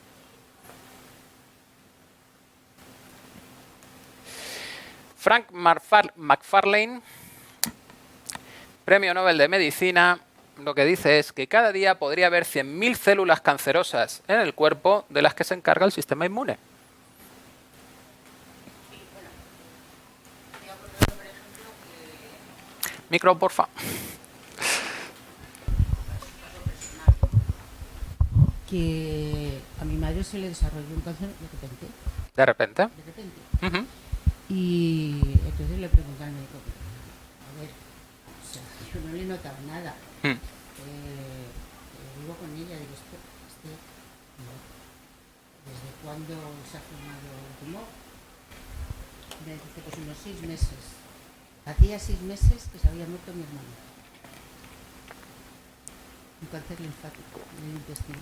Speaker 1: Frank McFarlane, Premio Nobel de Medicina, lo que dice es que cada día podría haber 100.000 células cancerosas en el cuerpo de las que se encarga el sistema inmune. Micro, porfa.
Speaker 5: Que a mi madre se le desarrolló un cáncer de repente.
Speaker 1: ¿De repente?
Speaker 5: De repente. Y entonces le pregunté al médico, a ver, o sea, yo no le he notado nada. Vivo con ella, digo, no. ¿Desde cuándo se ha formado el tumor? Me dice, pues unos 6 meses. Hacía 6 meses que se había muerto mi hermano. Un cáncer linfático en el intestino.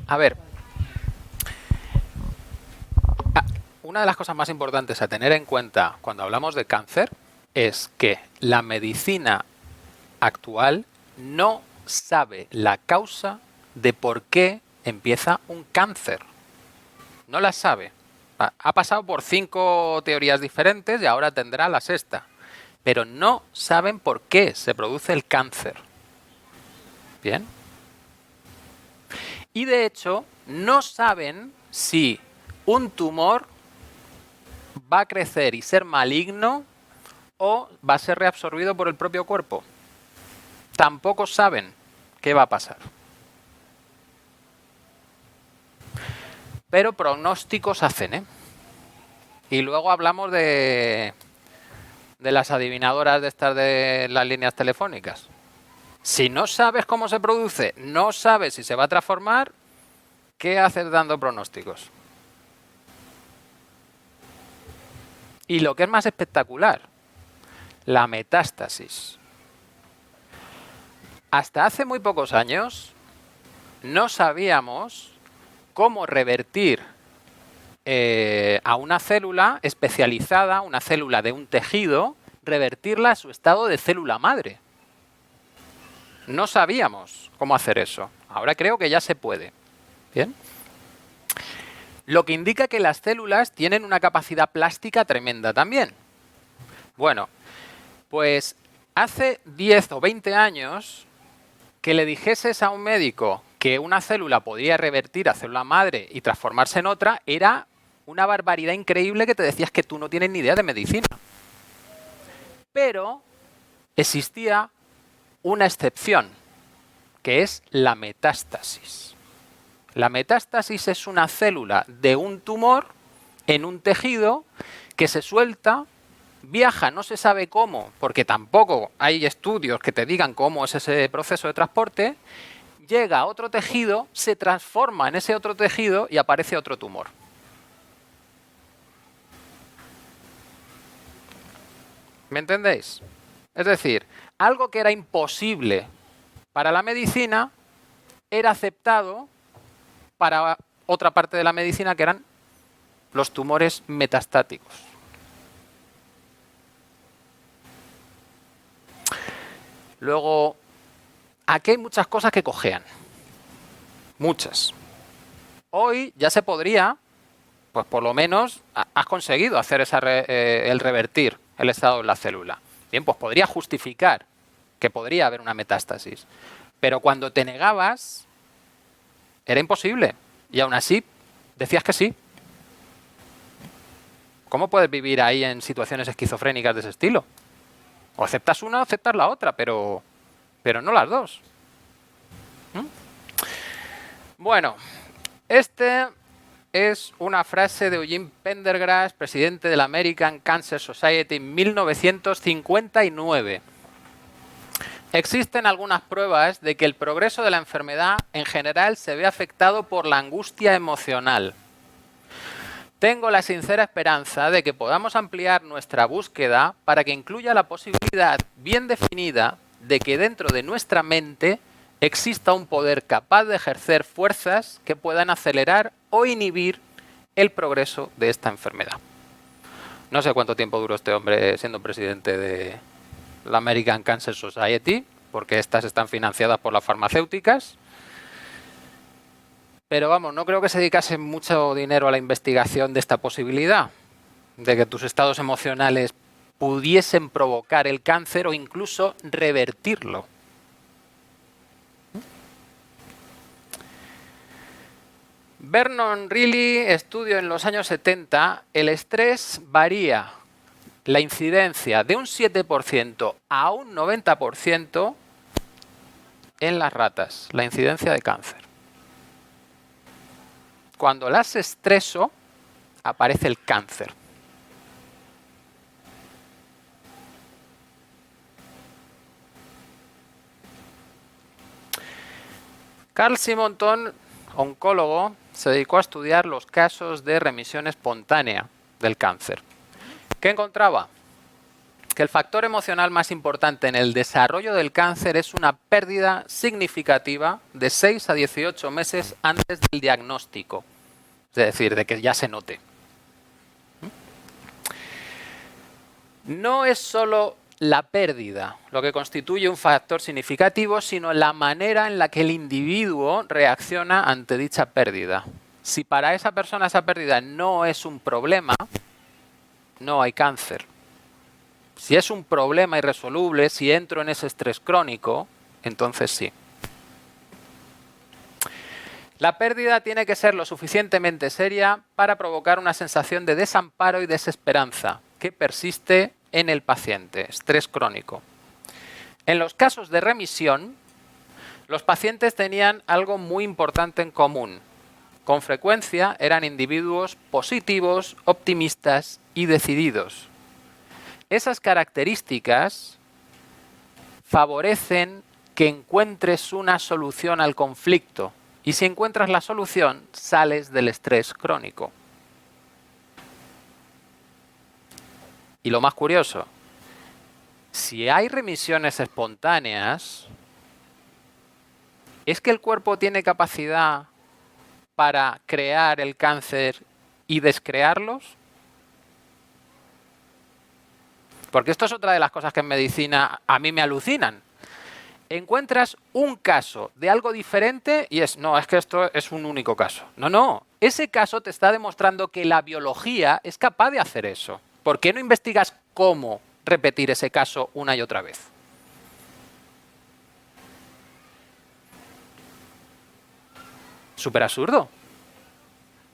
Speaker 1: A ver, una de las cosas más importantes a tener en cuenta cuando hablamos de cáncer es que la medicina actual no sabe la causa de por qué empieza un cáncer. No la sabe. Ha pasado por 5 teorías diferentes y ahora tendrá la 6ª. Pero no saben por qué se produce el cáncer. ¿Bien? Y de hecho, no saben si un tumor va a crecer y ser maligno o va a ser reabsorbido por el propio cuerpo. Tampoco saben qué va a pasar. Pero pronósticos hacen, ¿eh? Y luego hablamos de las adivinadoras de estas de las líneas telefónicas. Si no sabes cómo se produce, no sabes si se va a transformar, ¿qué haces dando pronósticos? Y lo que es más espectacular, la metástasis. Hasta hace muy pocos años no sabíamos cómo revertir a una célula especializada, una célula de un tejido, revertirla a su estado de célula madre. No sabíamos cómo hacer eso. Ahora creo que ya se puede. ¿Bien? Lo que indica que las células tienen una capacidad plástica tremenda también. Bueno, pues hace 10 o 20 años que le dijeses a un médico que una célula podría revertir a célula madre y transformarse en otra, era una barbaridad increíble que te decías que tú no tienes ni idea de medicina. Pero existía una excepción, que es la metástasis. La metástasis es una célula de un tumor en un tejido que se suelta, viaja, no se sabe cómo, porque tampoco hay estudios que te digan cómo es ese proceso de transporte, llega a otro tejido, se transforma en ese otro tejido y aparece otro tumor. ¿Me entendéis? Es decir, algo que era imposible para la medicina era aceptado para otra parte de la medicina, que eran los tumores metastáticos. Luego, aquí hay muchas cosas que cojean. Muchas. Hoy ya se podría, pues por lo menos has conseguido hacer el revertir el estado de la célula. Bien, pues podría justificar que podría haber una metástasis. Pero cuando te negabas, era imposible. Y aún así, decías que sí. ¿Cómo puedes vivir ahí en situaciones esquizofrénicas de ese estilo? O aceptas una o aceptas la otra, pero no las dos. Bueno, este es una frase de Eugene Pendergrass, presidente de la American Cancer Society en 1959. Existen algunas pruebas de que el progreso de la enfermedad en general se ve afectado por la angustia emocional. Tengo la sincera esperanza de que podamos ampliar nuestra búsqueda para que incluya la posibilidad bien definida de que dentro de nuestra mente exista un poder capaz de ejercer fuerzas que puedan acelerar o inhibir el progreso de esta enfermedad. No sé cuánto tiempo duró este hombre siendo presidente de la American Cancer Society, porque estas están financiadas por las farmacéuticas. Pero vamos, no creo que se dedicase mucho dinero a la investigación de esta posibilidad, de que tus estados emocionales pudiesen provocar el cáncer o incluso revertirlo. Vernon Reilly estudió en los años 70, el estrés varía la incidencia de un 7% a un 90% en las ratas, la incidencia de cáncer. Cuando las estreso, aparece el cáncer. Carl Simonton, oncólogo, se dedicó a estudiar los casos de remisión espontánea del cáncer. ¿Qué encontraba? que el factor emocional más importante en el desarrollo del cáncer es una pérdida significativa de 6 a 18 meses antes del diagnóstico. Es decir, de que ya se note. No es solo la pérdida lo que constituye un factor significativo, sino la manera en la que el individuo reacciona ante dicha pérdida. Si para esa persona esa pérdida no es un problema, no hay cáncer. Si es un problema irresoluble, si entro en ese estrés crónico, entonces sí. La pérdida tiene que ser lo suficientemente seria para provocar una sensación de desamparo y desesperanza que persiste en el paciente, estrés crónico. En los casos de remisión, los pacientes tenían algo muy importante en común. Con frecuencia eran individuos positivos, optimistas y decididos. Esas características favorecen que encuentres una solución al conflicto y si encuentras la solución, sales del estrés crónico. Y lo más curioso, si hay remisiones espontáneas, ¿es que el cuerpo tiene capacidad para crear el cáncer y descrearlos? Porque esto es otra de las cosas que en medicina a mí me alucinan. Encuentras un caso de algo diferente y es que esto es un único caso. No. Ese caso te está demostrando que la biología es capaz de hacer eso. ¿Por qué no investigas cómo repetir ese caso una y otra vez? Súper absurdo.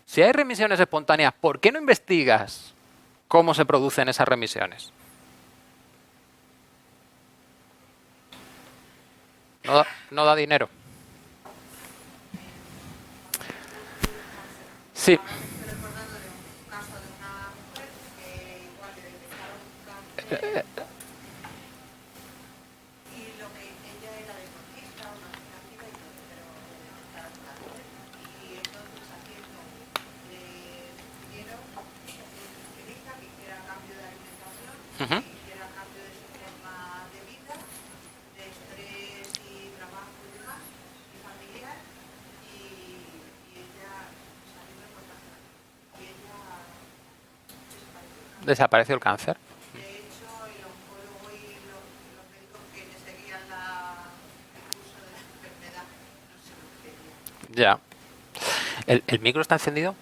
Speaker 1: Si hay remisiones espontáneas, ¿por qué no investigas cómo se producen esas remisiones? No da dinero. Sí.
Speaker 4: Estoy recordando de un caso de una mujer que igual le detectaron cáncer y lo que ella era deportista, una gimnástica y todo, pero le detectaron cáncer. Y entonces haciendo, le sugirieron que hiciera cambio de alimentación,
Speaker 1: Ujú.
Speaker 4: que hiciera cambio de su forma de vida, de estrés y trabajo y demás, y familiar, y ella salió de cortación. Y ella desapareció.
Speaker 1: Desapareció el cáncer.
Speaker 4: De hecho, el oncólogo y los médicos que le seguían el curso de la enfermedad no se lo creían.
Speaker 1: Ya. ¿El micro está encendido?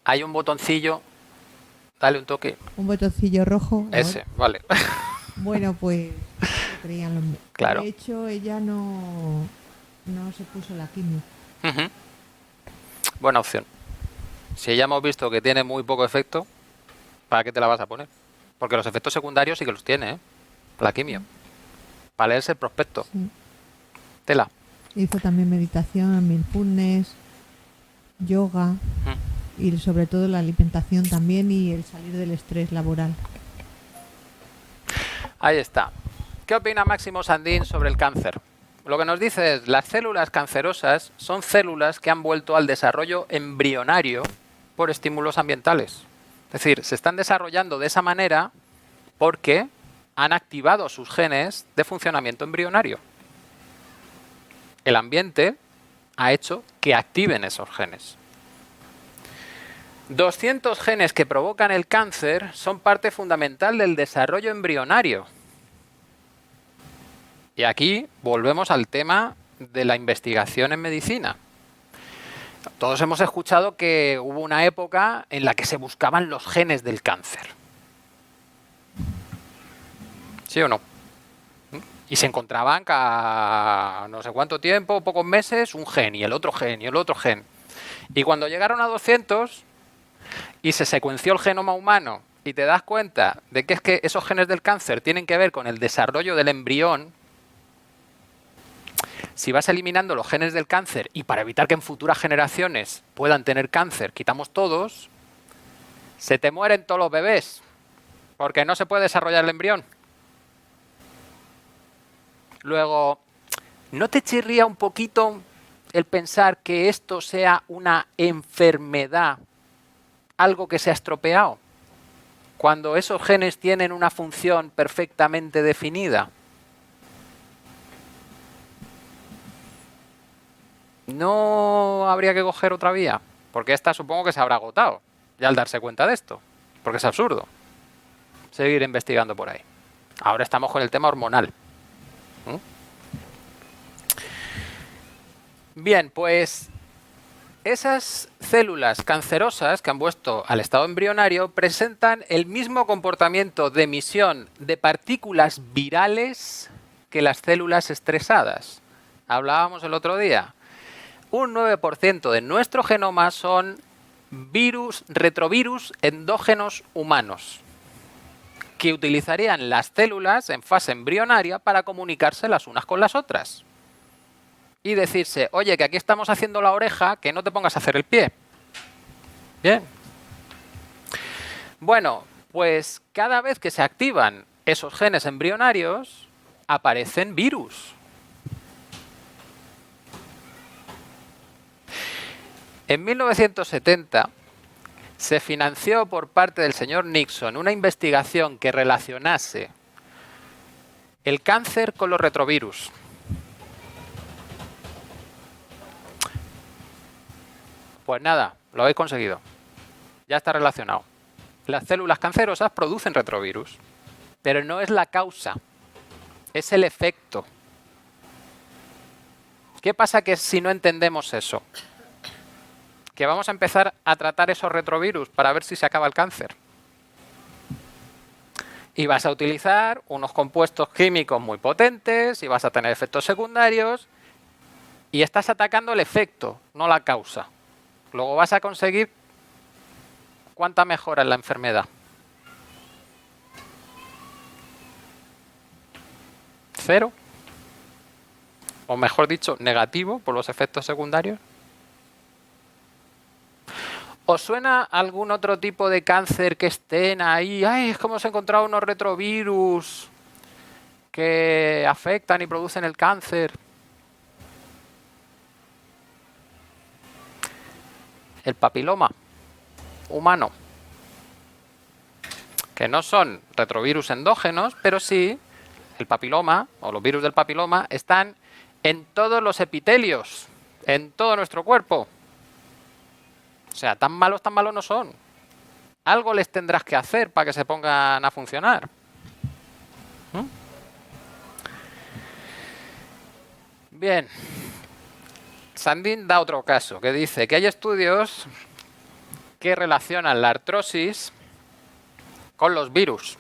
Speaker 1: Hay un botoncillo. Dale un toque.
Speaker 5: Un botoncillo rojo.
Speaker 1: Ese, vale.
Speaker 5: Bueno, pues lo creían los médicos.
Speaker 1: Claro.
Speaker 5: De hecho, ella no se puso la quimio.
Speaker 1: Ujú. Buena opción. Si ya hemos visto que tiene muy poco efecto, ¿para qué te la vas a poner? Porque los efectos secundarios sí que los tiene, ¿eh? La quimio. Para leerse el prospecto.
Speaker 5: Sí.
Speaker 1: Tela.
Speaker 5: Hizo también meditación, mindfulness, yoga y sobre todo la alimentación también y el salir del estrés laboral.
Speaker 1: Ahí está. ¿Qué opina Máximo Sandín sobre el cáncer? Lo que nos dice es, las células cancerosas son células que han vuelto al desarrollo embrionario por estímulos ambientales. Es decir, se están desarrollando de esa manera porque han activado sus genes de funcionamiento embrionario. El ambiente ha hecho que activen esos genes. 200 genes que provocan el cáncer son parte fundamental del desarrollo embrionario. Y aquí volvemos al tema de la investigación en medicina. Todos hemos escuchado que hubo una época en la que se buscaban los genes del cáncer. ¿Sí o no? Y se encontraban cada no sé cuánto tiempo, pocos meses, un gen y el otro gen y el otro gen. Y cuando llegaron a 200 y se secuenció el genoma humano y te das cuenta de que es que esos genes del cáncer tienen que ver con el desarrollo del embrión, si vas eliminando los genes del cáncer y para evitar que en futuras generaciones puedan tener cáncer, quitamos todos, se te mueren todos los bebés porque no se puede desarrollar el embrión. Luego, ¿no te chirría un poquito el pensar que esto sea una enfermedad, algo que se ha estropeado? cuando esos genes tienen una función perfectamente definida? No habría que coger otra vía, porque esta supongo que se habrá agotado ya al darse cuenta de esto, porque es absurdo seguir investigando por ahí. Ahora estamos con el tema hormonal. Bien, pues esas células cancerosas que han puesto al estado embrionario presentan el mismo comportamiento de emisión de partículas virales que las células estresadas. Hablábamos el otro día. Un 9% de nuestro genoma son retrovirus endógenos humanos, que utilizarían las células en fase embrionaria para comunicarse las unas con las otras. Y decirse, oye, que aquí estamos haciendo la oreja, que no te pongas a hacer el pie. Bien. Bueno, pues cada vez que se activan esos genes embrionarios, aparecen virus. En 1970 se financió por parte del señor Nixon una investigación que relacionase el cáncer con los retrovirus. Pues nada, lo habéis conseguido. Ya está relacionado. Las células cancerosas producen retrovirus, pero no es la causa, es el efecto. ¿Qué pasa que si no entendemos eso? Que vamos a empezar a tratar esos retrovirus para ver si se acaba el cáncer. Y vas a utilizar unos compuestos químicos muy potentes y vas a tener efectos secundarios y estás atacando el efecto, no la causa. Luego vas a conseguir cuánta mejora en la enfermedad. ¿Cero? O mejor dicho, negativo por los efectos secundarios. ¿Os suena algún otro tipo de cáncer que estén ahí? ¡Ay, es que hemos encontrado unos retrovirus que afectan y producen el cáncer! El papiloma humano, que no son retrovirus endógenos, pero sí el papiloma o los virus del papiloma están en todos los epitelios, en todo nuestro cuerpo. O sea, tan malos no son. Algo les tendrás que hacer para que se pongan a funcionar. Bien. Sandin da otro caso, que dice que hay estudios que relacionan la artrosis con los virus,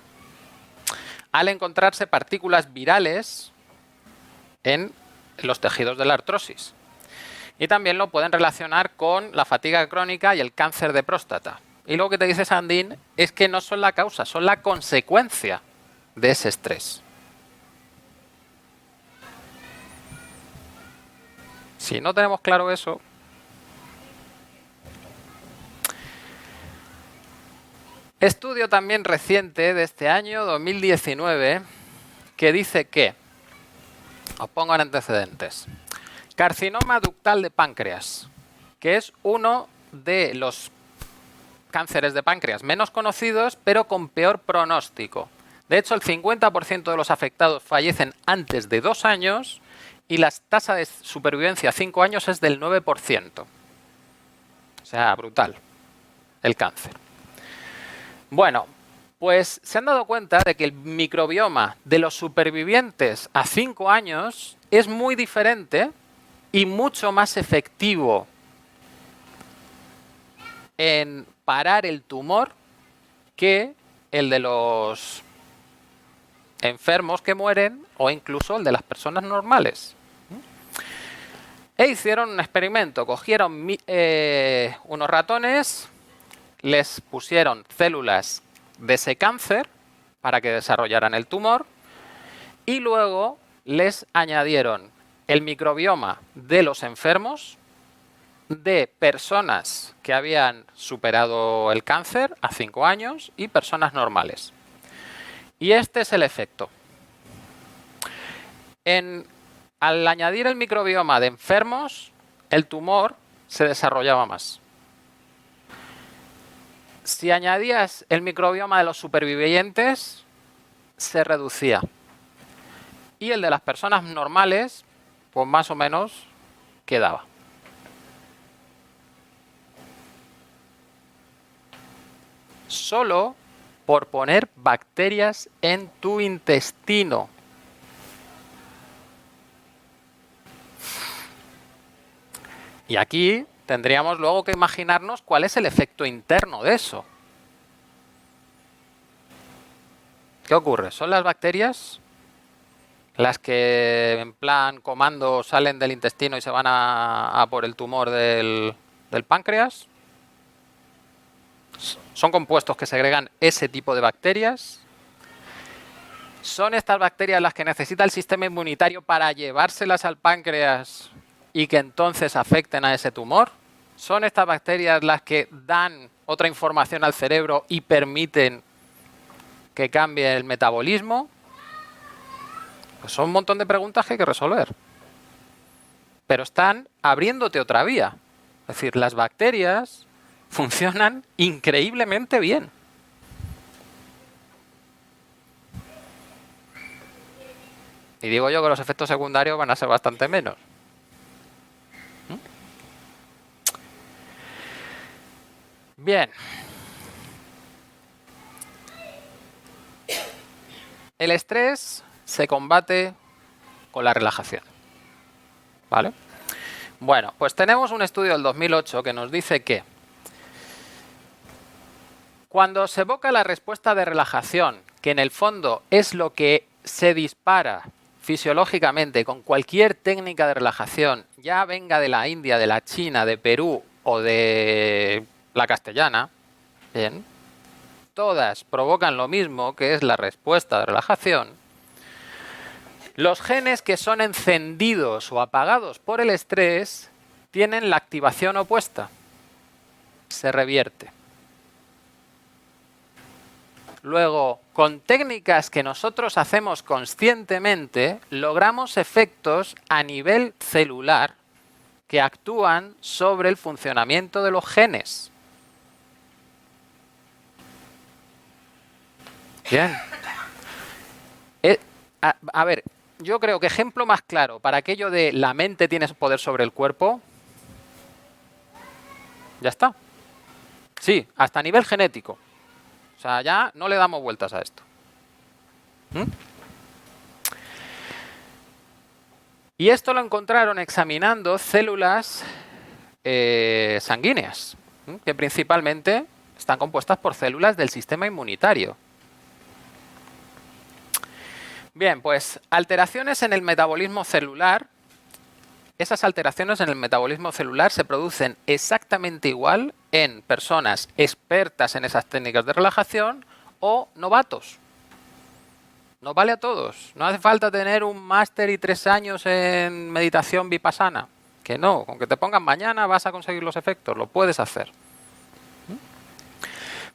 Speaker 1: al encontrarse partículas virales en los tejidos de la artrosis. Y también lo pueden relacionar con la fatiga crónica y el cáncer de próstata. Y lo que te dice Sandin es que no son la causa, son la consecuencia de ese estrés. Si no tenemos claro eso, estudio también reciente de este año 2019 que dice que, os pongo en antecedentes, carcinoma ductal de páncreas, que es uno de los cánceres de páncreas menos conocidos, pero con peor pronóstico. De hecho, el 50% de los afectados fallecen antes de 2 años y la tasa de supervivencia a 5 años es del 9%. O sea, brutal el cáncer. Bueno, pues se han dado cuenta de que el microbioma de los supervivientes a 5 años es muy diferente y mucho más efectivo en parar el tumor que el de los enfermos que mueren o incluso el de las personas normales. E hicieron un experimento, cogieron unos ratones, les pusieron células de ese cáncer para que desarrollaran el tumor y luego les añadieron el microbioma de los enfermos, de personas que habían superado el cáncer a 5 años y personas normales. Y este es el efecto. Al añadir el microbioma de enfermos, el tumor se desarrollaba más. Si añadías el microbioma de los supervivientes, se reducía. Y el de las personas normales, pues más o menos quedaba. Solo por poner bacterias en tu intestino. Y aquí tendríamos luego que imaginarnos cuál es el efecto interno de eso. ¿Qué ocurre? ¿Son las bacterias las que en plan comando salen del intestino y se van a por el tumor del páncreas? ¿Son compuestos que segregan ese tipo de bacterias? ¿Son estas bacterias las que necesita el sistema inmunitario para llevárselas al páncreas y que entonces afecten a ese tumor? ¿Son estas bacterias las que dan otra información al cerebro y permiten que cambie el metabolismo? Pues son un montón de preguntas que hay que resolver. Pero están abriéndote otra vía. Es decir, las bacterias funcionan increíblemente bien. Y digo yo que los efectos secundarios van a ser bastante menos. Bien. El estrés se combate con la relajación. ¿Vale? Bueno, pues tenemos un estudio del 2008 que nos dice que cuando se evoca la respuesta de relajación, que en el fondo es lo que se dispara fisiológicamente con cualquier técnica de relajación, ya venga de la India, de la China, de Perú o de la castellana, bien, todas provocan lo mismo, que es la respuesta de relajación. Los genes que son encendidos o apagados por el estrés tienen la activación opuesta. Se revierte. Luego, con técnicas que nosotros hacemos conscientemente, logramos efectos a nivel celular que actúan sobre el funcionamiento de los genes. Bien. A ver, yo creo que ejemplo más claro para aquello de la mente tiene poder sobre el cuerpo, ya está. Sí, hasta a nivel genético. O sea, ya no le damos vueltas a esto. Y esto lo encontraron examinando células sanguíneas, que principalmente están compuestas por células del sistema inmunitario. Bien, pues alteraciones en el metabolismo celular. Esas alteraciones en el metabolismo celular se producen exactamente igual en personas expertas en esas técnicas de relajación o novatos. Nos vale a todos. No hace falta tener un máster y 3 años en meditación vipassana. Que no, con que te pongas mañana vas a conseguir los efectos. Lo puedes hacer.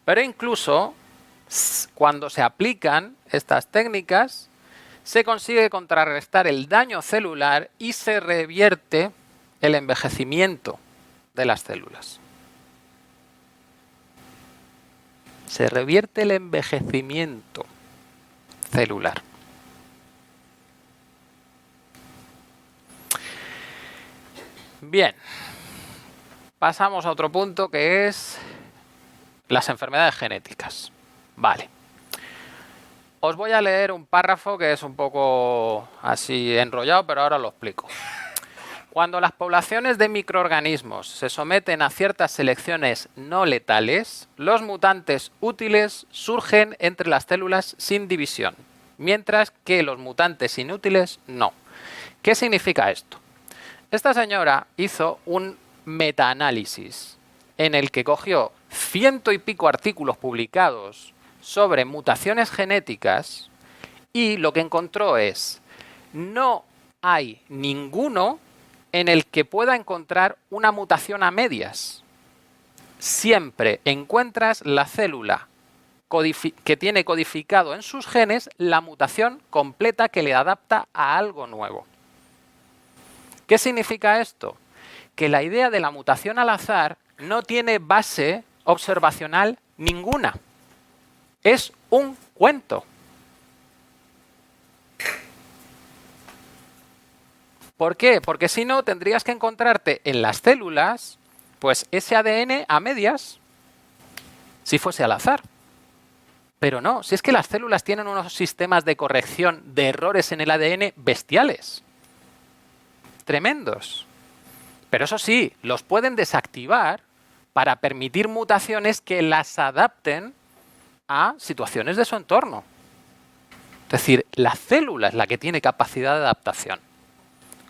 Speaker 1: Pero incluso cuando se aplican estas técnicas, se consigue contrarrestar el daño celular y se revierte el envejecimiento de las células. Se revierte el envejecimiento celular. Bien, pasamos a otro punto que es las enfermedades genéticas. Vale. Os voy a leer un párrafo que es un poco así enrollado, pero ahora lo explico. Cuando las poblaciones de microorganismos se someten a ciertas selecciones no letales, los mutantes útiles surgen entre las células sin división, mientras que los mutantes inútiles no. ¿Qué significa esto? Esta señora hizo un metaanálisis en el que cogió 100 y pico artículos publicados sobre mutaciones genéticas y lo que encontró es no hay ninguno en el que pueda encontrar una mutación a medias. Siempre encuentras la célula que tiene codificado en sus genes la mutación completa que le adapta a algo nuevo. ¿Qué significa esto? Que la idea de la mutación al azar no tiene base observacional Ninguna. Es un cuento. ¿Por qué? Porque si no, tendrías que encontrarte en las células, pues ese ADN a medias, si fuese al azar. Pero no, si es que las células tienen unos sistemas de corrección de errores en el ADN bestiales. Tremendos. Pero eso sí, los pueden desactivar para permitir mutaciones que las adapten a situaciones de su entorno. Es decir, la célula es la que tiene capacidad de adaptación.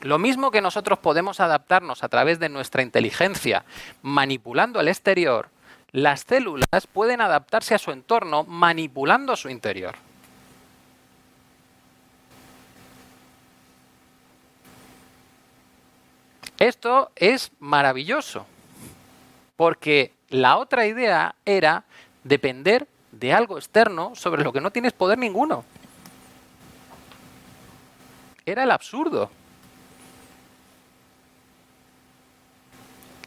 Speaker 1: Lo mismo que nosotros podemos adaptarnos a través de nuestra inteligencia manipulando el exterior, las células pueden adaptarse a su entorno manipulando su interior. Esto es maravilloso, porque la otra idea era depender de algo externo sobre lo que no tienes poder ninguno. Era el absurdo.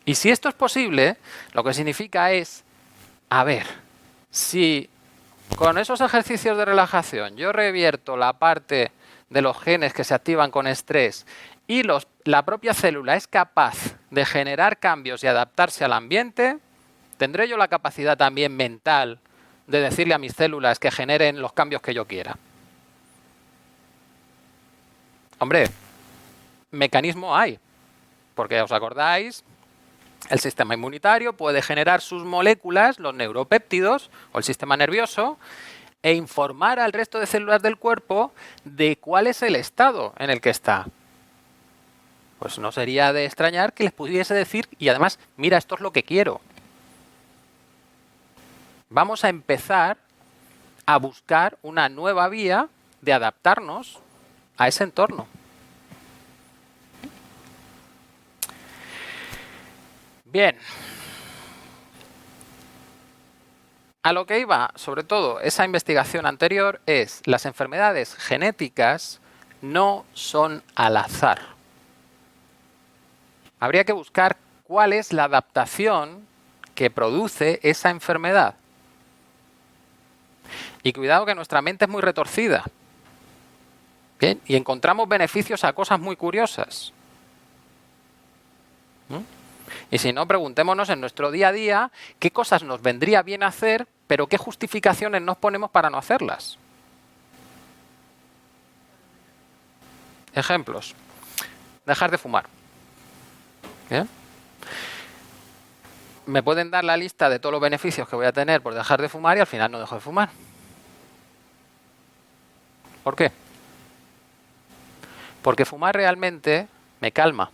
Speaker 1: Y si esto es posible, lo que significa es, a ver, si con esos ejercicios de relajación yo revierto la parte de los genes que se activan con estrés y la propia célula es capaz de generar cambios y adaptarse al ambiente, ¿tendré yo la capacidad también mental de decirle a mis células que generen los cambios que yo quiera? Hombre, mecanismo hay, porque os acordáis, el sistema inmunitario puede generar sus moléculas, los neuropéptidos o el sistema nervioso, e informar al resto de células del cuerpo de cuál es el estado en el que está. Pues no sería de extrañar que les pudiese decir, y además, mira, esto es lo que quiero. Vamos a empezar a buscar una nueva vía de adaptarnos a ese entorno. Bien. A lo que iba, sobre todo, esa investigación anterior es las enfermedades genéticas no son al azar. Habría que buscar cuál es la adaptación que produce esa enfermedad. Y cuidado que nuestra mente es muy retorcida. Bien, y encontramos beneficios a cosas muy curiosas. Y si no, preguntémonos en nuestro día a día qué cosas nos vendría bien hacer, pero qué justificaciones nos ponemos para no hacerlas. Ejemplos. Dejar de fumar. ¿Bien? Me pueden dar la lista de todos los beneficios que voy a tener por dejar de fumar y al final no dejo de fumar. ¿Por qué? Porque fumar realmente me calma.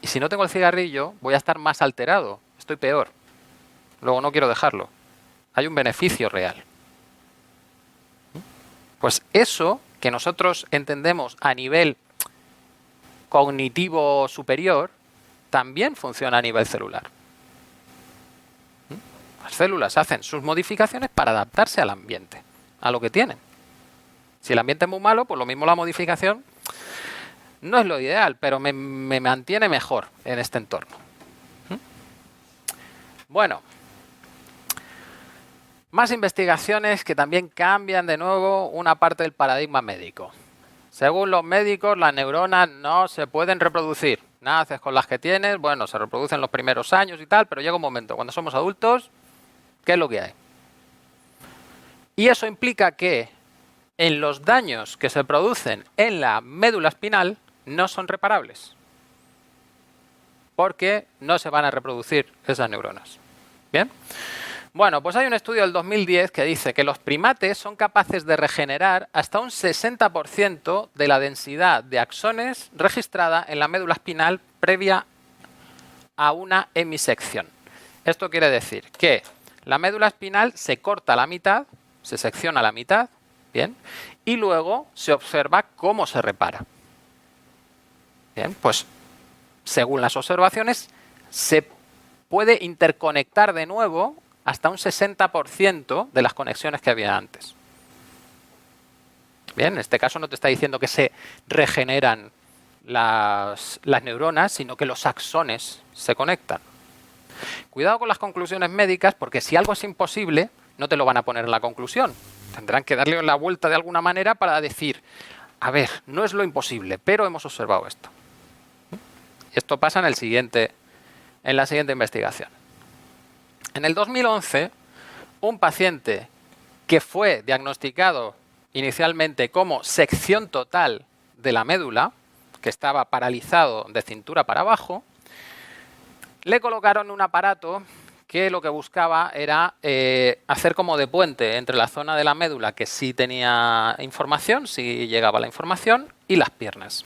Speaker 1: Y si no tengo el cigarrillo, voy a estar más alterado. Estoy peor. Luego no quiero dejarlo. Hay un beneficio real. Pues eso que nosotros entendemos a nivel cognitivo superior, también funciona a nivel celular. Las células hacen sus modificaciones para adaptarse al ambiente, a lo que tienen. Si el ambiente es muy malo, pues lo mismo la modificación no es lo ideal, pero me mantiene mejor en este entorno. Bueno, más investigaciones que también cambian de nuevo una parte del paradigma médico. Según los médicos, las neuronas no se pueden reproducir. Naces con las que tienes, bueno, se reproducen los primeros años y tal, pero llega un momento, cuando somos adultos, ¿qué es lo que hay? Y eso implica que en los daños que se producen en la médula espinal no son reparables, porque no se van a reproducir esas neuronas. ¿Bien? Bueno, pues hay un estudio del 2010 que dice que los primates son capaces de regenerar hasta un 60% de la densidad de axones registrada en la médula espinal previa a una hemisección. Esto quiere decir que la médula espinal se corta a la mitad, se secciona a la mitad, ¿bien? Y luego se observa cómo se repara. Bien, pues según las observaciones se puede interconectar de nuevo hasta un 60% de las conexiones que había antes. Bien, en este caso no te está diciendo que se regeneran las neuronas, sino que los axones se conectan. Cuidado con las conclusiones médicas, porque si algo es imposible, no te lo van a poner en la conclusión. Tendrán que darle la vuelta de alguna manera para decir, a ver, no es lo imposible, pero hemos observado esto. Esto pasa en la siguiente investigación. En el 2011, un paciente que fue diagnosticado inicialmente como sección total de la médula, que estaba paralizado de cintura para abajo, le colocaron un aparato que lo que buscaba era hacer como de puente entre la zona de la médula que sí tenía información, sí llegaba la información, y las piernas.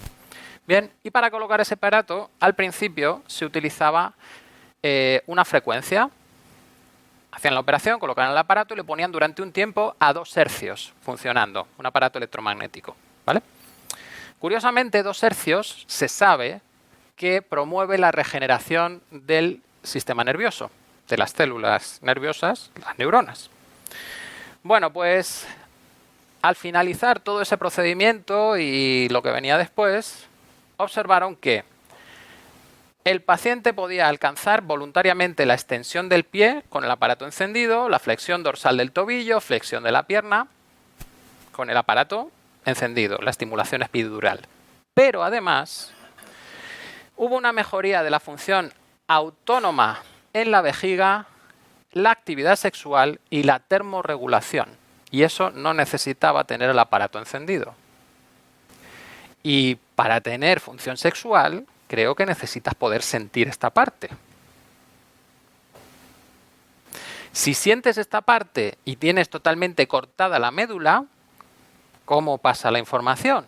Speaker 1: Bien, y para colocar ese aparato, al principio se utilizaba una frecuencia. Hacían la operación, colocaban el aparato y le ponían durante un tiempo a 2 hercios funcionando, un aparato electromagnético, ¿vale? Curiosamente, 2 hercios se sabe que promueve la regeneración del sistema nervioso, de las células nerviosas, las neuronas. Bueno, pues al finalizar todo ese procedimiento y lo que venía después, observaron que el paciente podía alcanzar voluntariamente la extensión del pie con el aparato encendido, la flexión dorsal del tobillo, flexión de la pierna, con el aparato encendido, la estimulación epidural. Pero además, hubo una mejoría de la función autónoma en la vejiga, la actividad sexual y la termorregulación. Y eso no necesitaba tener el aparato encendido. Y para tener función sexual, creo que necesitas poder sentir esta parte. Si sientes esta parte y tienes totalmente cortada la médula, ¿cómo pasa la información?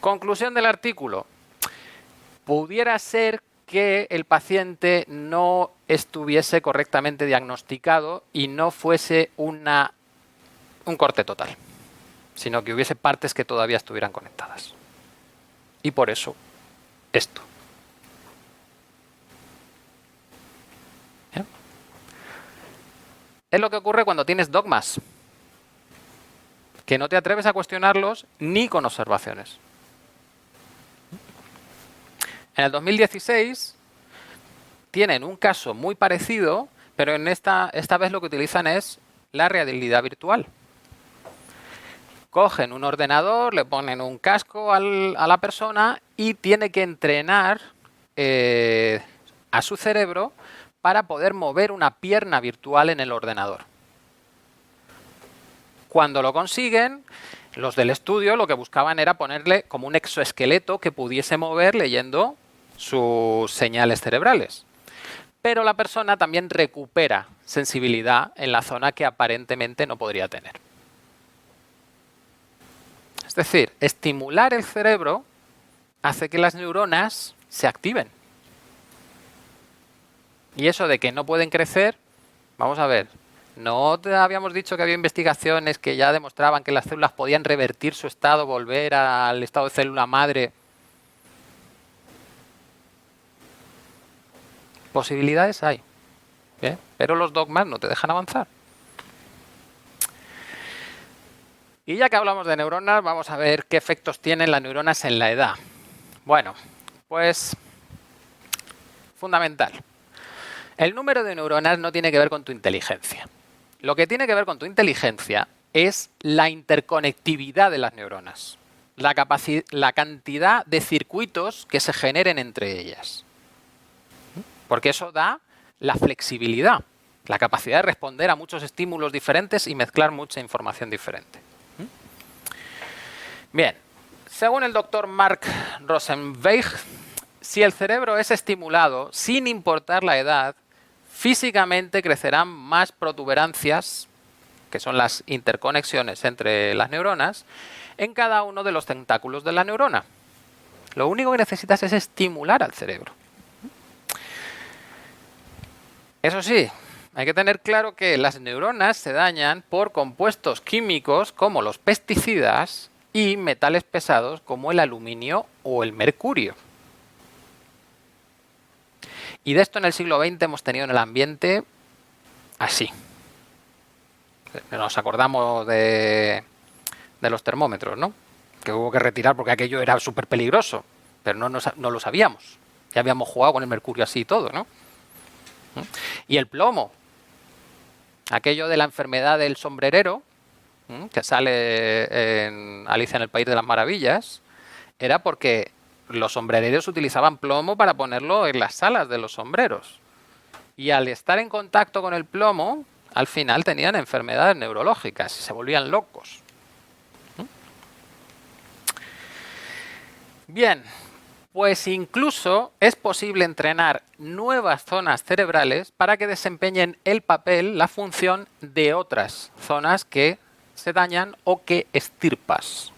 Speaker 1: Conclusión del artículo. Pudiera ser que el paciente no estuviese correctamente diagnosticado y no fuese un corte total, sino que hubiese partes que todavía estuvieran conectadas. Y por eso, esto. ¿Bien? Es lo que ocurre cuando tienes dogmas, que no te atreves a cuestionarlos ni con observaciones. En el 2016 tienen un caso muy parecido, pero en esta vez lo que utilizan es la realidad virtual. Cogen un ordenador, le ponen un casco a la persona y tiene que entrenar a su cerebro para poder mover una pierna virtual en el ordenador. Cuando lo consiguen, los del estudio lo que buscaban era ponerle como un exoesqueleto que pudiese mover leyendo sus señales cerebrales. Pero la persona también recupera sensibilidad en la zona que aparentemente no podría tener. Es decir, estimular el cerebro hace que las neuronas se activen. Y eso de que no pueden crecer, vamos a ver, ¿no te habíamos dicho que había investigaciones que ya demostraban que las células podían revertir su estado, volver al estado de célula madre? Posibilidades hay, ¿bien? Pero los dogmas no te dejan avanzar. Y ya que hablamos de neuronas, vamos a ver qué efectos tienen las neuronas en la edad. Bueno, pues fundamental. El número de neuronas no tiene que ver con tu inteligencia. Lo que tiene que ver con tu inteligencia es la interconectividad de las neuronas, la cantidad de circuitos que se generen entre ellas. Porque eso da la flexibilidad, la capacidad de responder a muchos estímulos diferentes y mezclar mucha información diferente. Bien, según el doctor Mark Rosenweig, si el cerebro es estimulado sin importar la edad, físicamente crecerán más protuberancias, que son las interconexiones entre las neuronas, en cada uno de los tentáculos de la neurona. Lo único que necesitas es estimular al cerebro. Eso sí, hay que tener claro que las neuronas se dañan por compuestos químicos como los pesticidas y metales pesados como el aluminio o el mercurio. Y de esto en el siglo XX hemos tenido en el ambiente así. Nos acordamos de los termómetros, ¿no? Que hubo que retirar porque aquello era súper peligroso, pero no lo sabíamos. Ya habíamos jugado con el mercurio así y todo, ¿no? Y el plomo, aquello de la enfermedad del sombrerero, que sale en Alicia en el País de las Maravillas, era porque los sombrereros utilizaban plomo para ponerlo en las alas de los sombreros. Y al estar en contacto con el plomo, al final tenían enfermedades neurológicas y se volvían locos. Bien, pues incluso es posible entrenar nuevas zonas cerebrales para que desempeñen el papel, la función de otras zonas que se dañan o que extirpas.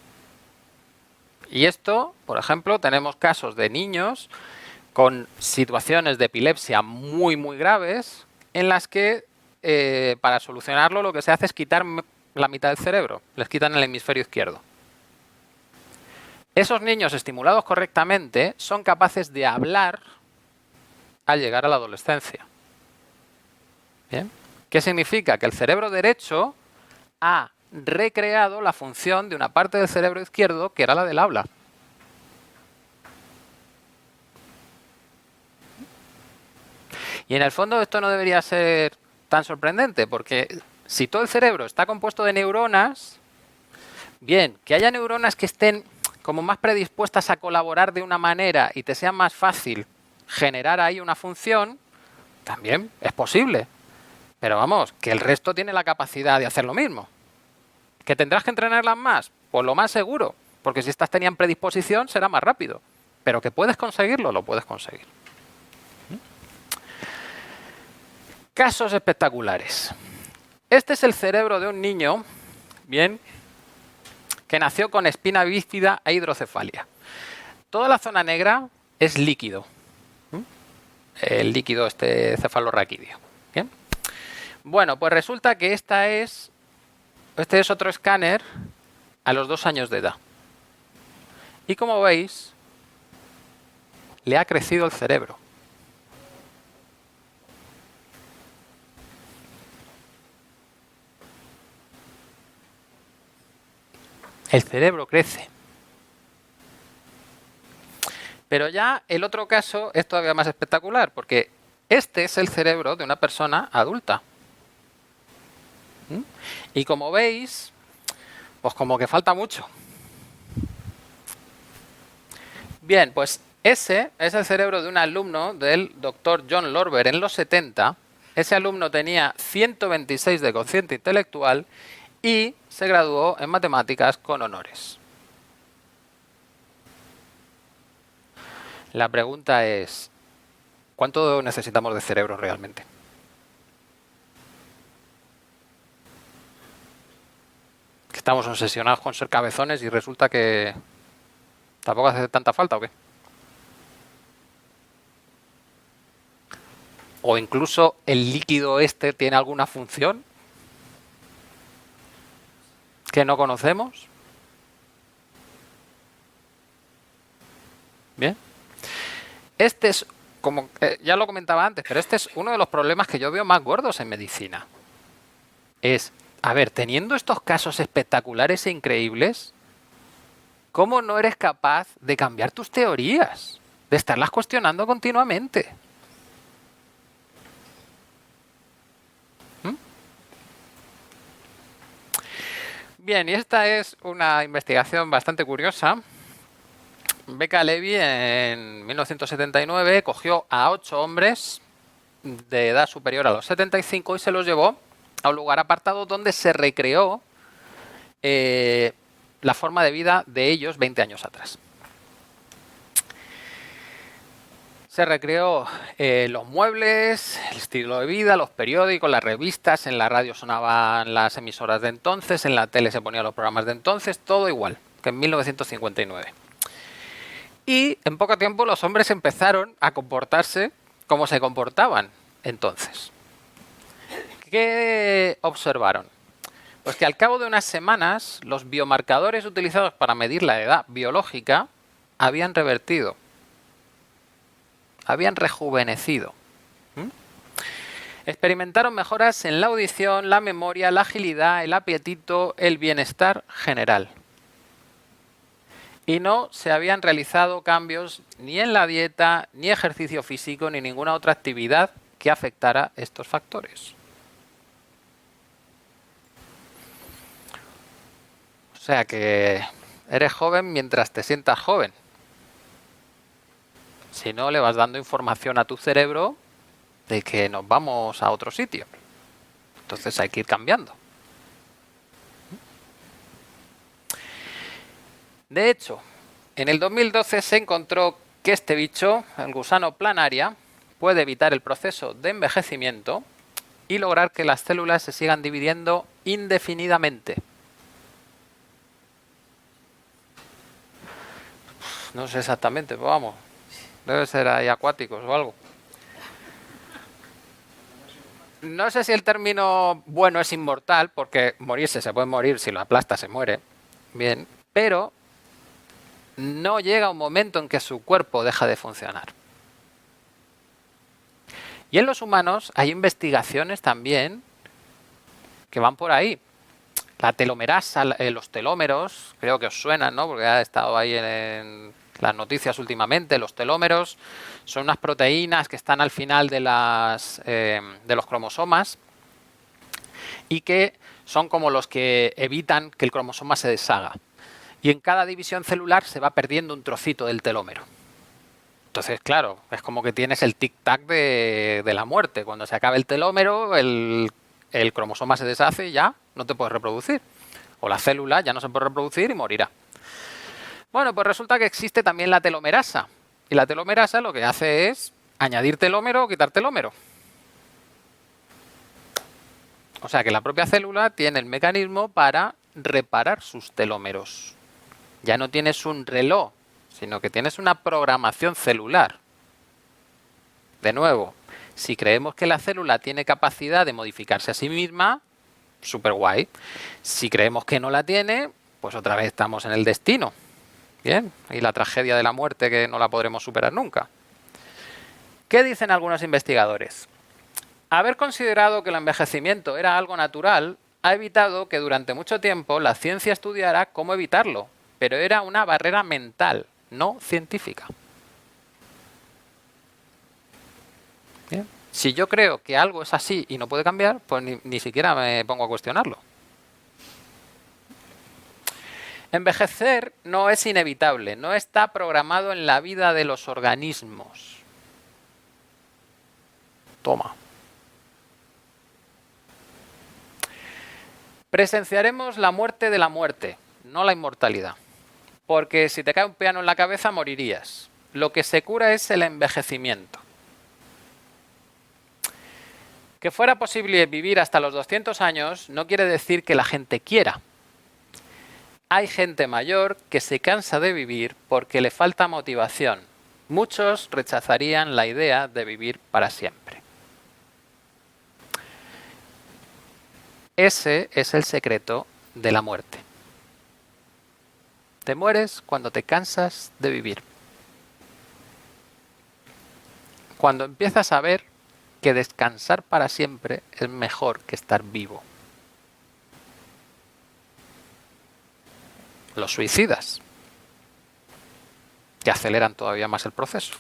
Speaker 1: Y esto, por ejemplo, tenemos casos de niños con situaciones de epilepsia muy graves en las que para solucionarlo lo que se hace es quitar la mitad del cerebro, les quitan el hemisferio izquierdo. Esos niños estimulados correctamente son capaces de hablar al llegar a la adolescencia. ¿Bien? ¿Qué significa? Que el cerebro derecho ha recreado la función de una parte del cerebro izquierdo que era la del habla. Y en el fondo esto no debería ser tan sorprendente, porque si todo el cerebro está compuesto de neuronas, bien, que haya neuronas que estén como más predispuestas a colaborar de una manera y te sea más fácil generar ahí una función, también es posible. Pero vamos, que el resto tiene la capacidad de hacer lo mismo. ¿Que tendrás que entrenarlas más? Pues lo más seguro, porque si estas tenían predisposición será más rápido. Pero que puedes conseguirlo, lo puedes conseguir. Casos espectaculares. Este es el cerebro de un niño, bien, que nació con espina bífida e hidrocefalia. Toda la zona negra es líquido. El líquido cefalorraquídeo. ¿Bien? Bueno, pues resulta que este es otro escáner a los 2 años de edad. Y como veis, le ha crecido el cerebro. El cerebro crece. Pero ya el otro caso es todavía más espectacular, porque este es el cerebro de una persona adulta. Y como veis, pues como que falta mucho. Bien, pues ese es el cerebro de un alumno del doctor John Lorber en los 70. Ese alumno tenía 126 de cociente intelectual y se graduó en matemáticas con honores. La pregunta es, ¿cuánto necesitamos de cerebro realmente? ¿Estamos obsesionados con ser cabezones y resulta que tampoco hace tanta falta o qué? ¿O incluso el líquido este tiene alguna función que no conocemos? Bien. Este es, como ya lo comentaba antes, pero este es uno de los problemas que yo veo más gordos en medicina. Es, a ver, teniendo estos casos espectaculares e increíbles, ¿cómo no eres capaz de cambiar tus teorías? De estarlas cuestionando continuamente. Bien, y esta es una investigación bastante curiosa. Becca Levy en 1979 cogió a 8 hombres de edad superior a los 75 y se los llevó a un lugar apartado donde se recreó la forma de vida de ellos 20 años atrás. Se recreó los muebles, el estilo de vida, los periódicos, las revistas, en la radio sonaban las emisoras de entonces, en la tele se ponían los programas de entonces, todo igual que en 1959. Y en poco tiempo los hombres empezaron a comportarse como se comportaban entonces. ¿Qué observaron? Pues que al cabo de unas semanas los biomarcadores utilizados para medir la edad biológica habían revertido, habían rejuvenecido. Experimentaron mejoras en la audición, la memoria, la agilidad, el apetito, el bienestar general. y no se habían realizado cambios ni en la dieta, ni ejercicio físico, ni ninguna otra actividad que afectara estos factores. O sea que eres joven mientras te sientas joven. Si no, le vas dando información a tu cerebro de que nos vamos a otro sitio. Entonces hay que ir cambiando. De hecho, en el 2012 se encontró que este bicho, el gusano planaria, puede evitar el proceso de envejecimiento y lograr que las células se sigan dividiendo indefinidamente. No sé exactamente, pero vamos, debe ser ahí acuáticos o algo. No sé si el término bueno es inmortal, porque morirse se puede morir, si lo aplasta se muere, bien, pero no llega un momento en que su cuerpo deja de funcionar. Y en los humanos hay investigaciones también que van por ahí. La telomerasa, los telómeros, creo que os suenan, ¿no? Porque ha estado ahí en las noticias últimamente. Los telómeros son unas proteínas que están al final de los cromosomas y que son como los que evitan que el cromosoma se deshaga. Y en cada división celular se va perdiendo un trocito del telómero. Entonces, claro, es como que tienes el tic-tac de la muerte. Cuando se acabe el telómero, el cromosoma se deshace y ya no te puedes reproducir. O la célula ya no se puede reproducir y morirá. Bueno, pues resulta que existe también la telomerasa. Y la telomerasa lo que hace es añadir telómero o quitar telómero. O sea que la propia célula tiene el mecanismo para reparar sus telómeros. Ya no tienes un reloj, sino que tienes una programación celular. De nuevo, si creemos que la célula tiene capacidad de modificarse a sí misma, súper guay. Si creemos que no la tiene, pues otra vez estamos en el destino. Bien, y la tragedia de la muerte que no la podremos superar nunca. ¿Qué dicen algunos investigadores? Haber considerado que el envejecimiento era algo natural ha evitado que durante mucho tiempo la ciencia estudiara cómo evitarlo, pero era una barrera mental, no científica. Bien. Si yo creo que algo es así y no puede cambiar, pues ni siquiera me pongo a cuestionarlo. Envejecer no es inevitable, no está programado en la vida de los organismos. Toma. Presenciaremos la muerte de la muerte, no la inmortalidad. Porque si te cae un piano en la cabeza morirías. Lo que se cura es el envejecimiento. Que fuera posible vivir hasta los 200 años no quiere decir que la gente quiera. Hay gente mayor que se cansa de vivir porque le falta motivación. Muchos rechazarían la idea de vivir para siempre. Ese es el secreto de la muerte. Te mueres cuando te cansas de vivir. Cuando empiezas a ver que descansar para siempre es mejor que estar vivo. Los suicidas, que aceleran todavía más el proceso.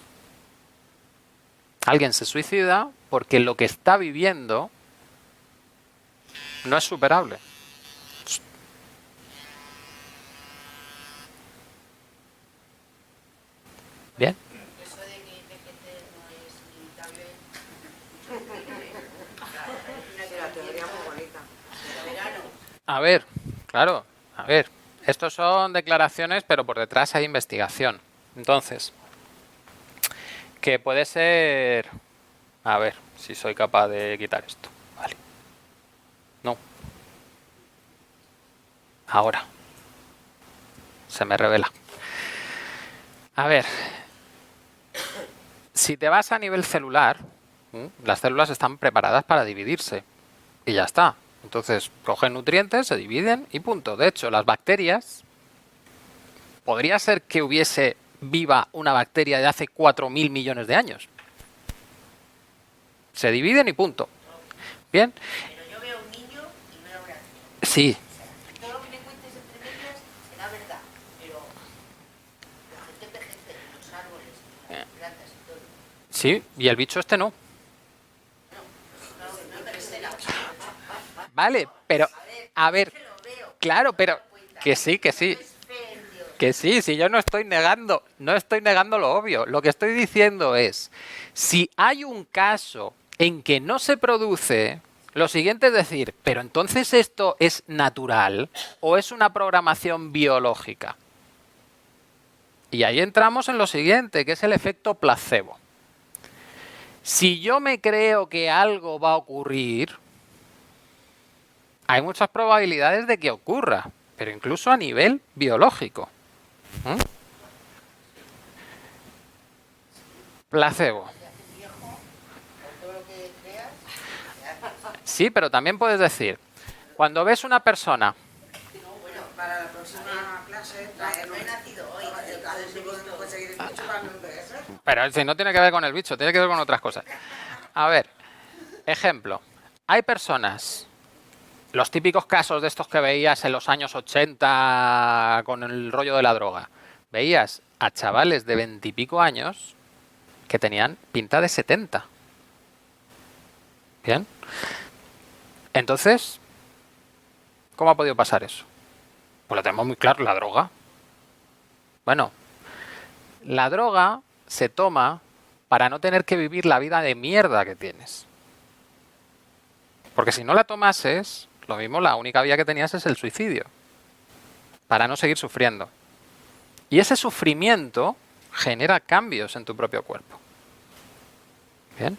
Speaker 1: Alguien se suicida porque lo que está viviendo no es superable. Bien.
Speaker 5: Eso de que envejecer no es inevitable.
Speaker 4: Es una teoría muy bonita.
Speaker 1: A ver, claro, a ver. Estos son declaraciones, pero por detrás hay investigación. Entonces, que puede ser... A ver, si soy capaz de quitar esto. Vale. No. Ahora. Se me revela. A ver. Si te vas a nivel celular, las células están preparadas para dividirse. Y ya está. Entonces, cogen nutrientes, se dividen y punto. De hecho, las bacterias... Podría ser que hubiese viva una bacteria de hace 4.000 millones de años. Se dividen y punto. Bien.
Speaker 5: Pero yo veo un niño y veo una niña.
Speaker 1: Sí.
Speaker 5: Todo lo que me cuentes entre medias será verdad, pero plantas y todo.
Speaker 1: Sí, y el bicho este no.
Speaker 5: No, pero este la
Speaker 1: Vale, pero, a ver,
Speaker 5: que lo veo.
Speaker 1: claro, pero que sí,
Speaker 5: Es fe en Dios.
Speaker 1: que sí, si yo no estoy negando lo obvio. Lo que estoy diciendo es, si hay un caso en que no se produce, lo siguiente es decir, pero entonces esto es natural o es una programación biológica. Y ahí entramos en lo siguiente, que es el efecto placebo. Si yo me creo que algo va a ocurrir, hay muchas probabilidades de que ocurra, pero incluso a nivel biológico. ¿Mm? Placebo.
Speaker 5: Con todo lo que creas,
Speaker 1: Sí, pero también puedes decir, cuando ves una persona,
Speaker 4: Bueno, para la próxima clase
Speaker 5: no he nacido hoy.
Speaker 4: no puede seguir el bicho para no envejecer.
Speaker 1: pero si no tiene que ver con el bicho, tiene que ver con otras cosas. A ver, ejemplo, hay personas, los típicos casos de estos que veías en los años 80 con el rollo de la droga, veías a chavales de 20 y pico años que tenían pinta de 70. ¿Bien? Entonces, ¿cómo ha podido pasar eso? Pues lo tenemos muy claro, la droga. Bueno, la droga se toma para no tener que vivir la vida de mierda que tienes. Porque si no la tomases, lo mismo, la única vía que tenías es el suicidio. Para no seguir sufriendo. Y ese sufrimiento genera cambios en tu propio cuerpo. Bien.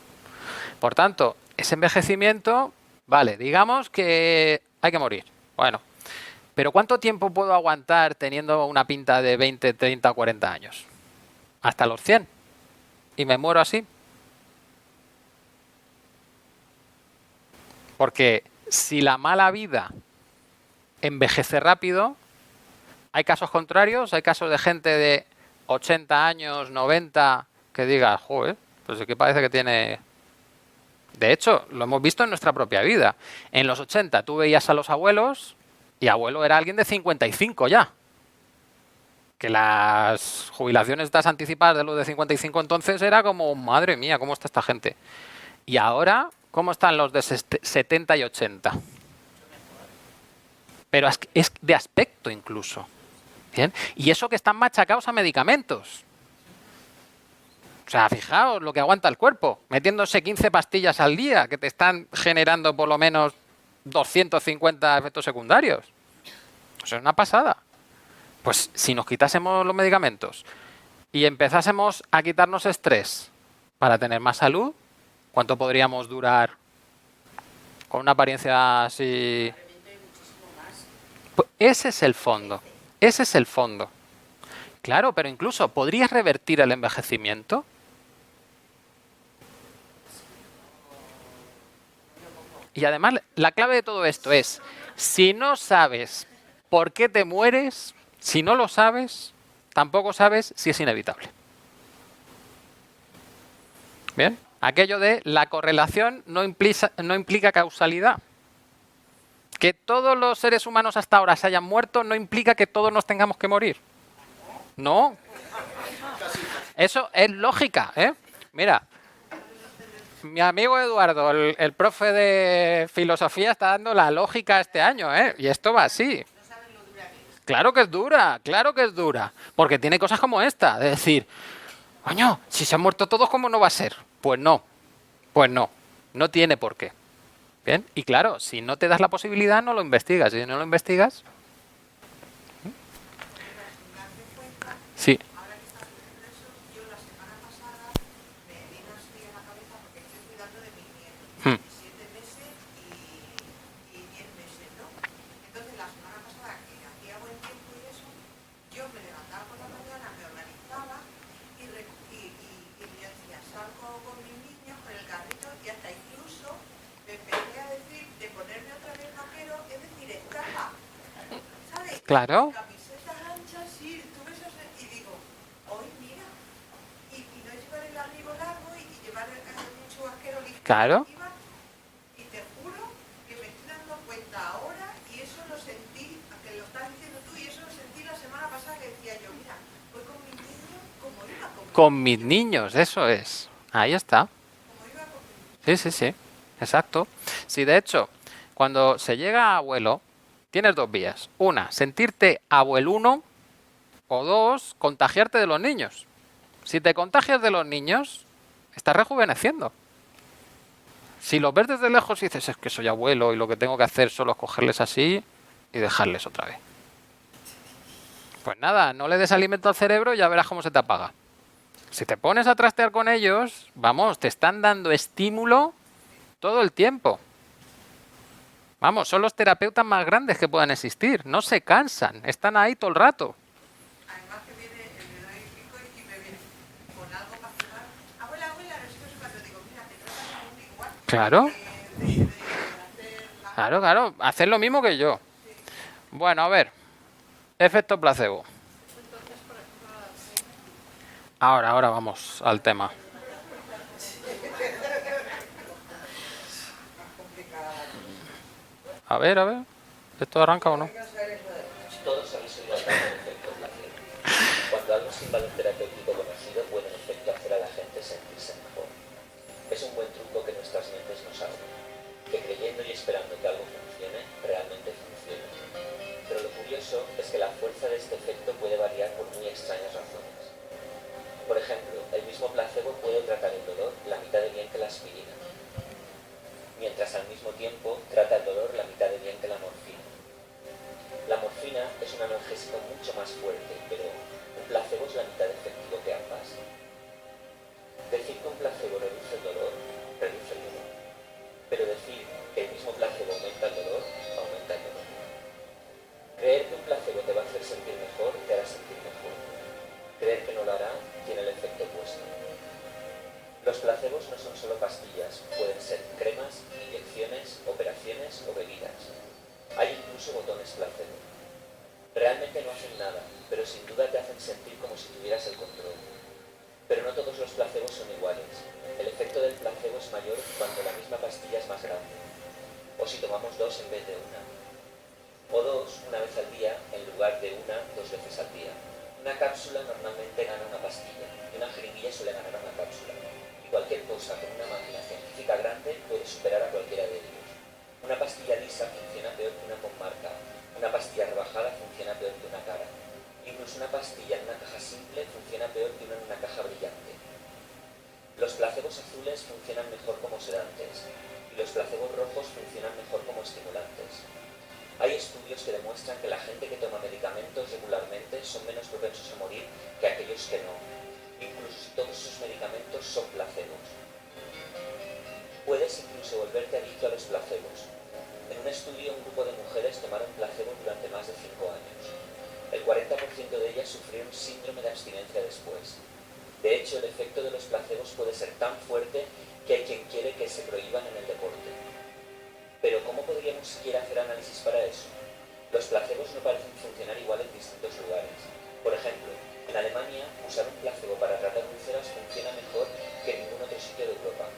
Speaker 1: Por tanto, ese envejecimiento, vale, digamos que hay que morir. Bueno, pero ¿cuánto tiempo puedo aguantar teniendo una pinta de 20, 30, 40 años? Hasta los 100. Y me muero así. Porque si la mala vida envejece rápido, hay casos contrarios, hay casos de gente de 80 años, 90, que diga, joder, pues es que parece que tiene... De hecho, lo hemos visto en nuestra propia vida. En los 80 tú veías a los abuelos y abuelo era alguien de 55 ya. Que las jubilaciones estas anticipadas de los de 55 entonces era como, madre mía, ¿cómo está esta gente? Y ahora, ¿cómo están los de 70 y 80? Pero es de aspecto incluso. ¿Bien? Y eso que están machacados a medicamentos. O sea, fijaos lo que aguanta el cuerpo, metiéndose 15 pastillas al día que te están generando por lo menos 250 efectos secundarios. Eso es una pasada. Pues si nos quitásemos los medicamentos y empezásemos a quitarnos estrés para tener más salud, ¿cuánto podríamos durar con una apariencia así? Pues ese es el fondo. Ese es el fondo. Claro, pero incluso ¿podrías revertir el envejecimiento? Y además la clave de todo esto es, si no sabes por qué te mueres, si no lo sabes, tampoco sabes si es inevitable. Bien, aquello de la correlación no implica causalidad. Que todos los seres humanos hasta ahora se hayan muerto no implica que todos nos tengamos que morir. No. Eso es lógica, ¿eh? Mira, mi amigo Eduardo, el profe de filosofía, está dando la lógica este año, ¿eh? Y esto va así. Claro que es dura, claro que es dura. Porque tiene cosas como esta, de decir, coño, si se han muerto todos, ¿cómo no va a ser? Pues no, no tiene por qué. Bien, y claro, si no te das la posibilidad, no lo investigas. Y si no lo investigas... Sí.
Speaker 4: Ahora que estás diciendo eso, yo la semana pasada me vino así a la cabeza porque estoy cuidando de mis nietos, 7 meses y 10 meses, ¿no? Entonces la semana pasada que hacía buen tiempo y eso, yo me levantaba por la mañana, me organizaba y yo decía, salgo con mis niños con el carrito y hasta incluso me empecé a decir de ponerme otra vez vaquero, es decir, escapa, ¿sabes?
Speaker 1: Claro.
Speaker 4: Camisetas anchas, sí, tú ves eso y digo, hoy mira, y no llevar el abrigo largo y llevar mucho vaquero ligero.
Speaker 1: Claro.
Speaker 4: Y te juro que me estoy dando cuenta ahora y eso lo sentí, que lo estás diciendo tú, y eso lo sentí la semana pasada que decía yo, mira, voy con mis niños como iba, como
Speaker 1: Con mis niños, eso es. Ahí está. Sí, sí, sí. Exacto. Sí, de hecho, cuando se llega a abuelo, tienes dos vías. Una, sentirte abueluno, o dos, contagiarte de los niños. Si te contagias de los niños, estás rejuveneciendo. Si los ves desde lejos y dices, es que soy abuelo y lo que tengo que hacer solo es cogerles así y dejarles otra vez. Pues nada, no le des alimento al cerebro y ya verás cómo se te apaga. Si te pones a trastear con ellos, vamos, te están dando estímulo todo el tiempo. Vamos, son los terapeutas más grandes que puedan existir. No se cansan, están ahí todo el rato.
Speaker 4: Además que viene el de y pico y me viene con algo para jugar. Abuela, abuela, no sé qué es cuando digo, mira, te tratan un igual.
Speaker 1: Claro,
Speaker 4: De hacer la...
Speaker 1: claro, claro. Hacer lo mismo que yo. Bueno, a ver. Efecto placebo. Ahora vamos al tema. A ver. ¿Esto arranca o no?
Speaker 6: Todos habéis oído hablar del efecto placebo. Cuando algo sin valor terapéutico conocido puede en efecto hacer a la gente sentirse mejor. Es un buen truco que nuestras mentes nos saben, que creyendo y esperando que algo funcione, realmente funciona. Pero lo curioso es que la fuerza de este efecto puede variar por muy extrañas razones. Por ejemplo, el mismo placebo puede tratar el dolor la mitad de bien que la aspirina, mientras al mismo tiempo trata el dolor la mitad de bien que la morfina. La morfina es un analgésico mucho más fuerte, pero un placebo es la mitad de efectivo que ambas. Decir que un placebo reduce el dolor, reduce el dolor. Pero decir que el mismo placebo aumenta el dolor, aumenta el dolor. Creer que un placebo te va a hacer sentir mejor, te hará sentir mejor. Creer que no lo hará, tiene el efecto opuesto. Los placebos no son solo pastillas, pueden ser cremas, inyecciones, operaciones o bebidas. Hay incluso botones placebo. Realmente no hacen nada, pero sin duda te hacen sentir como si tuvieras el control. Pero no todos los placebos son iguales. El efecto del placebo es mayor cuando la misma pastilla es más grande. O si tomamos dos en vez de una. O dos una vez al día en lugar de una 2 veces al día. Una cápsula normalmente gana una pastilla y una jeringuilla suele ganar una cápsula. Y cualquier cosa con una máquina científica grande puede superar a cualquiera de ellos. Una pastilla lisa funciona peor que una con marca. Una pastilla rebajada funciona peor que una cara. Incluso una pastilla en una caja simple funciona peor que una en una caja brillante. Los placebos azules funcionan mejor como sedantes y los placebos rojos funcionan mejor como estimulantes. Hay estudios que demuestran que la gente que toma medicamentos regularmente son menos propensos a morir que aquellos que no, incluso si todos esos medicamentos son placebos. Puedes incluso volverte adicto a los placebos. En un estudio, un grupo de mujeres tomaron placebo durante más de 5 años. El 40% de ellas sufrieron síndrome de abstinencia después. De hecho, el efecto de los placebos puede ser tan fuerte que hay quien quiere que se prohíban en el deporte. Pero ¿cómo podríamos siquiera hacer análisis para eso? Los placebos no parecen funcionar igual en distintos lugares. Por ejemplo, en Alemania, usar un placebo para tratar úlceras funciona mejor que en ningún otro sitio de Europa.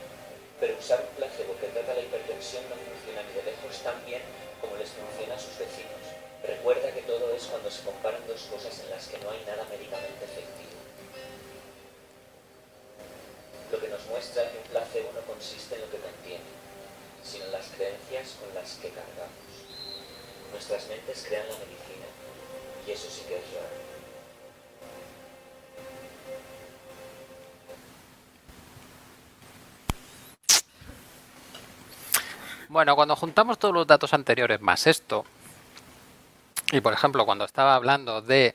Speaker 6: Pero usar un placebo que trata la hipertensión no funciona ni de lejos tan bien como les funciona a sus vecinos. Recuerda que todo es cuando se comparan dos cosas en las que no hay nada médicamente efectivo. Lo que nos muestra que un placebo no consiste en lo que contiene, sino en las creencias con las que cargamos. Nuestras mentes crean la medicina, y eso sí que es raro.
Speaker 1: Bueno, cuando juntamos todos los datos anteriores más esto, y por ejemplo cuando estaba hablando de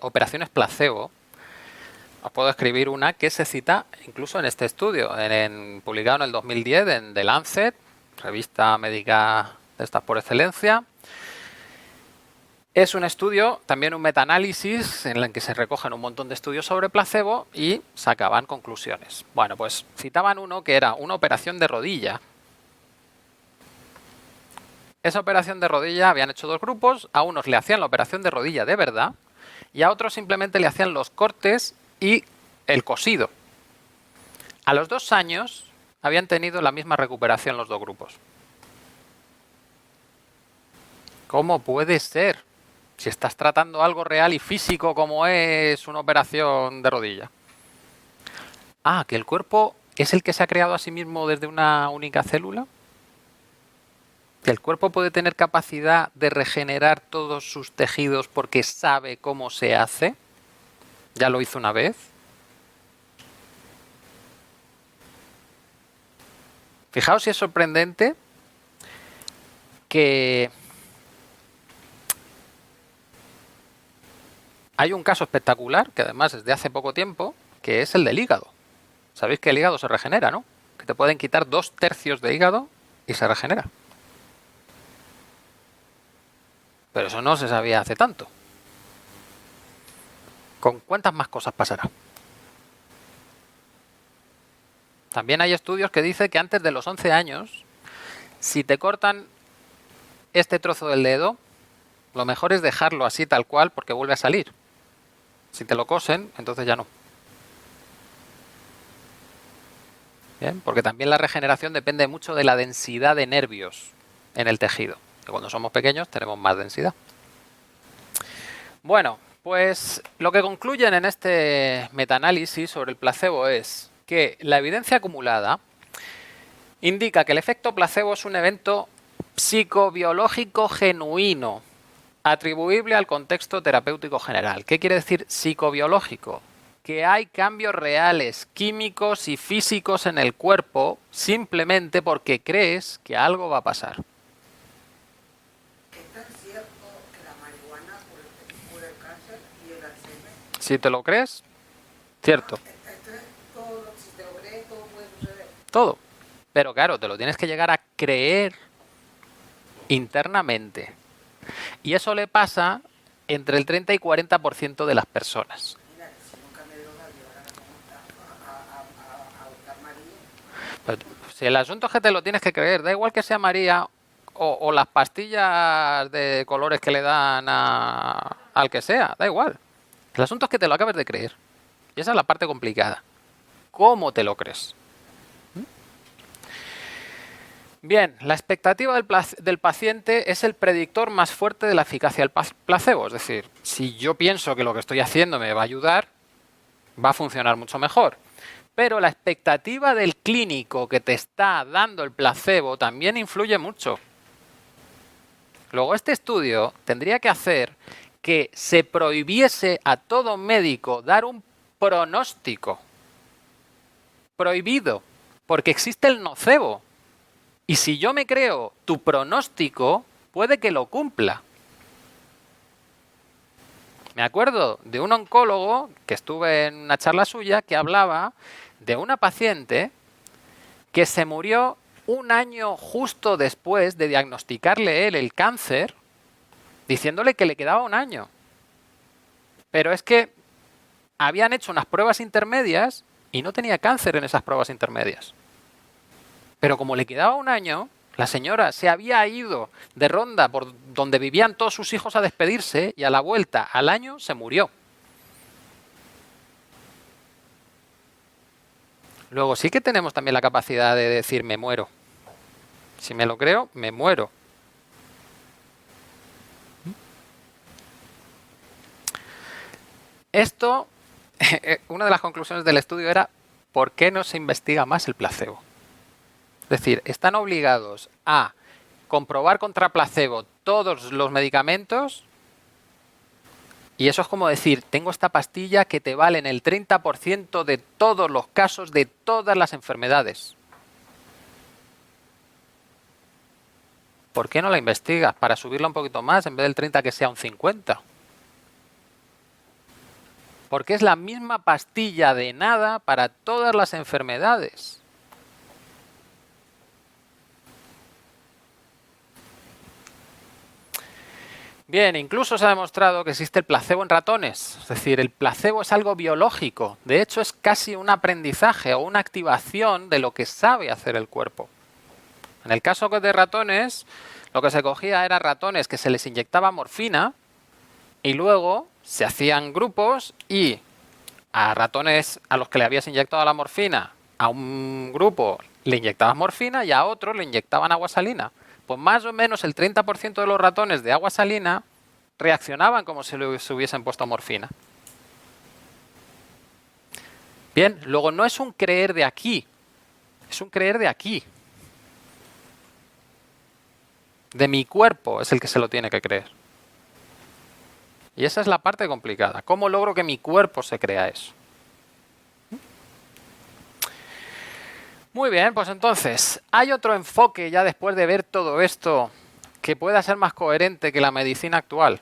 Speaker 1: operaciones placebo, os puedo escribir una que se cita incluso en este estudio, publicado en el 2010 en The Lancet, revista médica de estas por excelencia. Es un estudio, también un metaanálisis, en el que se recogen un montón de estudios sobre placebo y sacaban conclusiones. Bueno, pues citaban uno que era una operación de rodilla. Esa operación de rodilla habían hecho dos grupos, a unos le hacían la operación de rodilla de verdad y a otros simplemente le hacían los cortes y el cosido. A los 2 años habían tenido la misma recuperación los dos grupos. ¿Cómo puede ser? Si estás tratando algo real y físico como es una operación de rodilla. Ah, que el cuerpo es el que se ha creado a sí mismo desde una única célula. Que el cuerpo puede tener capacidad de regenerar todos sus tejidos porque sabe cómo se hace. Ya lo hizo una vez. Fijaos si es sorprendente que hay un caso espectacular, que además es de hace poco tiempo, que es el del hígado. Sabéis que el hígado se regenera, ¿no? Que te pueden quitar 2/3 de hígado y se regenera. Pero eso no se sabía hace tanto. ¿Con cuántas más cosas pasará? También hay estudios que dicen que antes de los 11 años, si te cortan este trozo del dedo, lo mejor es dejarlo así tal cual porque vuelve a salir. Si te lo cosen, entonces ya no. Bien, porque también la regeneración depende mucho de la densidad de nervios en el tejido. Que cuando somos pequeños tenemos más densidad. Bueno, pues lo que concluyen en este metaanálisis sobre el placebo es que la evidencia acumulada indica que el efecto placebo es un evento psicobiológico genuino, atribuible al contexto terapéutico general. ¿Qué quiere decir psicobiológico? Que hay cambios reales, químicos y físicos en el cuerpo simplemente porque crees que algo va a pasar.
Speaker 4: ¿Es tan cierto que la marihuana cura el cáncer y el Alzheimer?
Speaker 1: Si te lo crees, cierto.
Speaker 4: Entonces, si te lo crees, todo puede suceder.
Speaker 1: Todo. Pero claro, te lo tienes que llegar a creer internamente. Y eso le pasa entre el 30 y 40% de las personas.
Speaker 4: Mira, si nunca me droga, llevar a buscar María.
Speaker 1: Pero si el asunto es que te lo tienes que creer, da igual que sea María o las pastillas de colores que le dan al que sea, da igual. El asunto es que te lo acabes de creer. Y esa es la parte complicada. ¿Cómo te lo crees? Bien, la expectativa del paciente es el predictor más fuerte de la eficacia del placebo. Es decir, si yo pienso que lo que estoy haciendo me va a ayudar, va a funcionar mucho mejor. Pero la expectativa del clínico que te está dando el placebo también influye mucho. Luego, este estudio tendría que hacer que se prohibiese a todo médico dar un pronóstico. Prohibido, porque existe el nocebo. Y si yo me creo tu pronóstico, puede que lo cumpla. Me acuerdo de un oncólogo que estuve en una charla suya que hablaba de una paciente que se murió un año justo después de diagnosticarle él el cáncer, diciéndole que le quedaba un año. Pero es que habían hecho unas pruebas intermedias y no tenía cáncer en esas pruebas intermedias. Pero como le quedaba un año, la señora se había ido de ronda por donde vivían todos sus hijos a despedirse y a la vuelta al año se murió. Luego sí que tenemos también la capacidad de decir me muero. Si me lo creo, me muero. Esto, una de las conclusiones del estudio era ¿por qué no se investiga más el placebo? Es decir, están obligados a comprobar contra placebo todos los medicamentos y eso es como decir, tengo esta pastilla que te vale en el 30% de todos los casos de todas las enfermedades. ¿Por qué no la investigas? Para subirla un poquito más, en vez del 30 que sea un 50. Porque es la misma pastilla de nada para todas las enfermedades. Bien, incluso se ha demostrado que existe el placebo en ratones. Es decir, el placebo es algo biológico. De hecho, es casi un aprendizaje o una activación de lo que sabe hacer el cuerpo. En el caso de ratones, lo que se cogía era ratones que se les inyectaba morfina y luego se hacían grupos y a ratones a los que le habías inyectado la morfina, a un grupo le inyectabas morfina y a otro le inyectaban agua salina. Pues más o menos el 30% de los ratones de agua salina reaccionaban como si les hubiesen puesto morfina. Bien, luego no es un creer de aquí, es un creer de aquí. De mi cuerpo es el que se lo tiene que creer. Y esa es la parte complicada. ¿Cómo logro que mi cuerpo se crea eso? Muy bien, pues entonces, ¿hay otro enfoque ya después de ver todo esto que pueda ser más coherente que la medicina actual?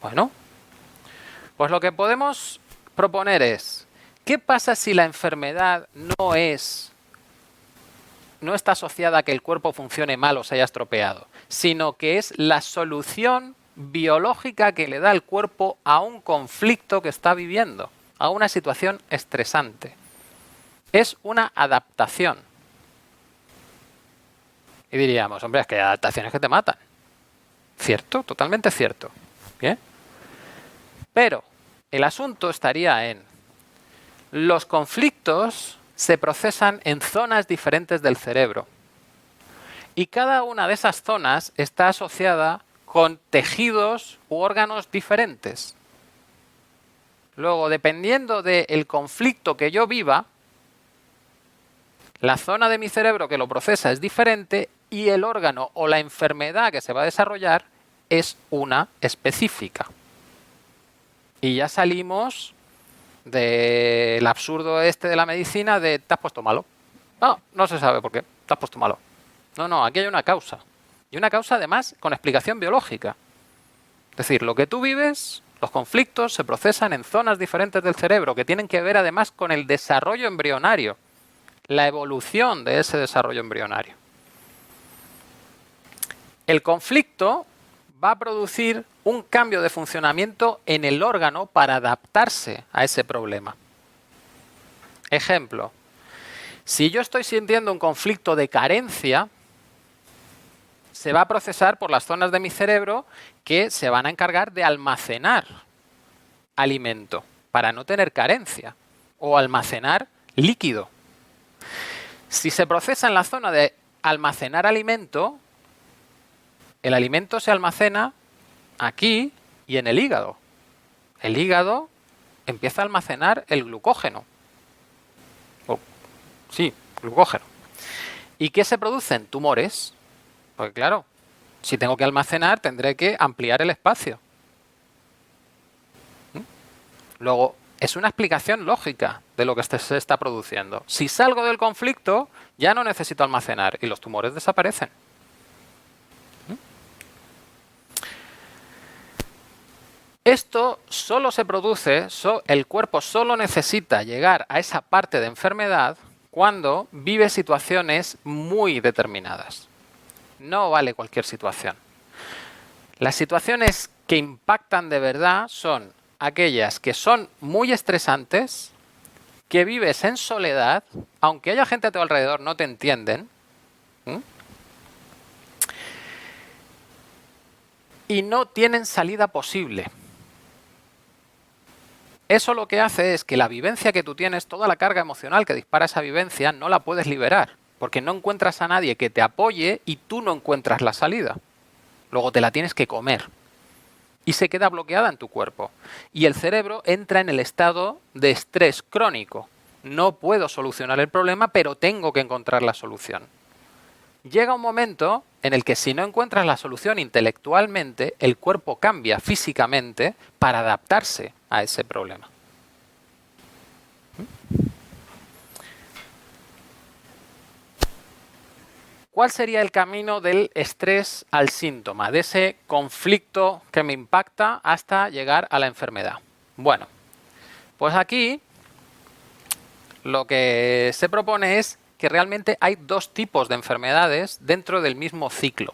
Speaker 1: Bueno, pues lo que podemos proponer es, ¿qué pasa si la enfermedad no está asociada a que el cuerpo funcione mal o se haya estropeado, sino que es la solución biológica que le da el cuerpo a un conflicto que está viviendo, a una situación estresante? Es una adaptación. Y diríamos, hombre, es que hay adaptaciones que te matan. Cierto, totalmente cierto. ¿Bien? Pero el asunto estaría en los conflictos se procesan en zonas diferentes del cerebro. Y cada una de esas zonas está asociada con tejidos u órganos diferentes. Luego, dependiendo del conflicto que yo viva, la zona de mi cerebro que lo procesa es diferente y el órgano o la enfermedad que se va a desarrollar es una específica. Y ya salimos del absurdo este de la medicina de te has puesto malo. No se sabe por qué, te has puesto malo. No, aquí hay una causa. Y una causa además con explicación biológica. Es decir, lo que tú vives, los conflictos se procesan en zonas diferentes del cerebro que tienen que ver además con el desarrollo embrionario. La evolución de ese desarrollo embrionario. El conflicto va a producir un cambio de funcionamiento en el órgano para adaptarse a ese problema. Ejemplo, si yo estoy sintiendo un conflicto de carencia, se va a procesar por las zonas de mi cerebro que se van a encargar de almacenar alimento para no tener carencia o almacenar líquido. Si se procesa en la zona de almacenar alimento, el alimento se almacena aquí y en el hígado. El hígado empieza a almacenar el glucógeno. Glucógeno. ¿Y qué se producen? Tumores. Porque claro, si tengo que almacenar, tendré que ampliar el espacio. Luego, es una explicación lógica de lo que se está produciendo. Si salgo del conflicto, ya no necesito almacenar y los tumores desaparecen. Esto solo se produce, el cuerpo solo necesita llegar a esa parte de enfermedad cuando vive situaciones muy determinadas. No vale cualquier situación. Las situaciones que impactan de verdad son aquellas que son muy estresantes, que vives en soledad, aunque haya gente a tu alrededor, no te entienden, y no tienen salida posible. Eso lo que hace es que la vivencia que tú tienes, toda la carga emocional que dispara esa vivencia, no la puedes liberar, porque no encuentras a nadie que te apoye y tú no encuentras la salida. Luego te la tienes que comer. Y se queda bloqueada en tu cuerpo. Y el cerebro entra en el estado de estrés crónico. No puedo solucionar el problema, pero tengo que encontrar la solución. Llega un momento en el que si no encuentras la solución intelectualmente, el cuerpo cambia físicamente para adaptarse a ese problema. ¿Cuál sería el camino del estrés al síntoma, de ese conflicto que me impacta hasta llegar a la enfermedad? Bueno, pues aquí lo que se propone es que realmente hay dos tipos de enfermedades dentro del mismo ciclo.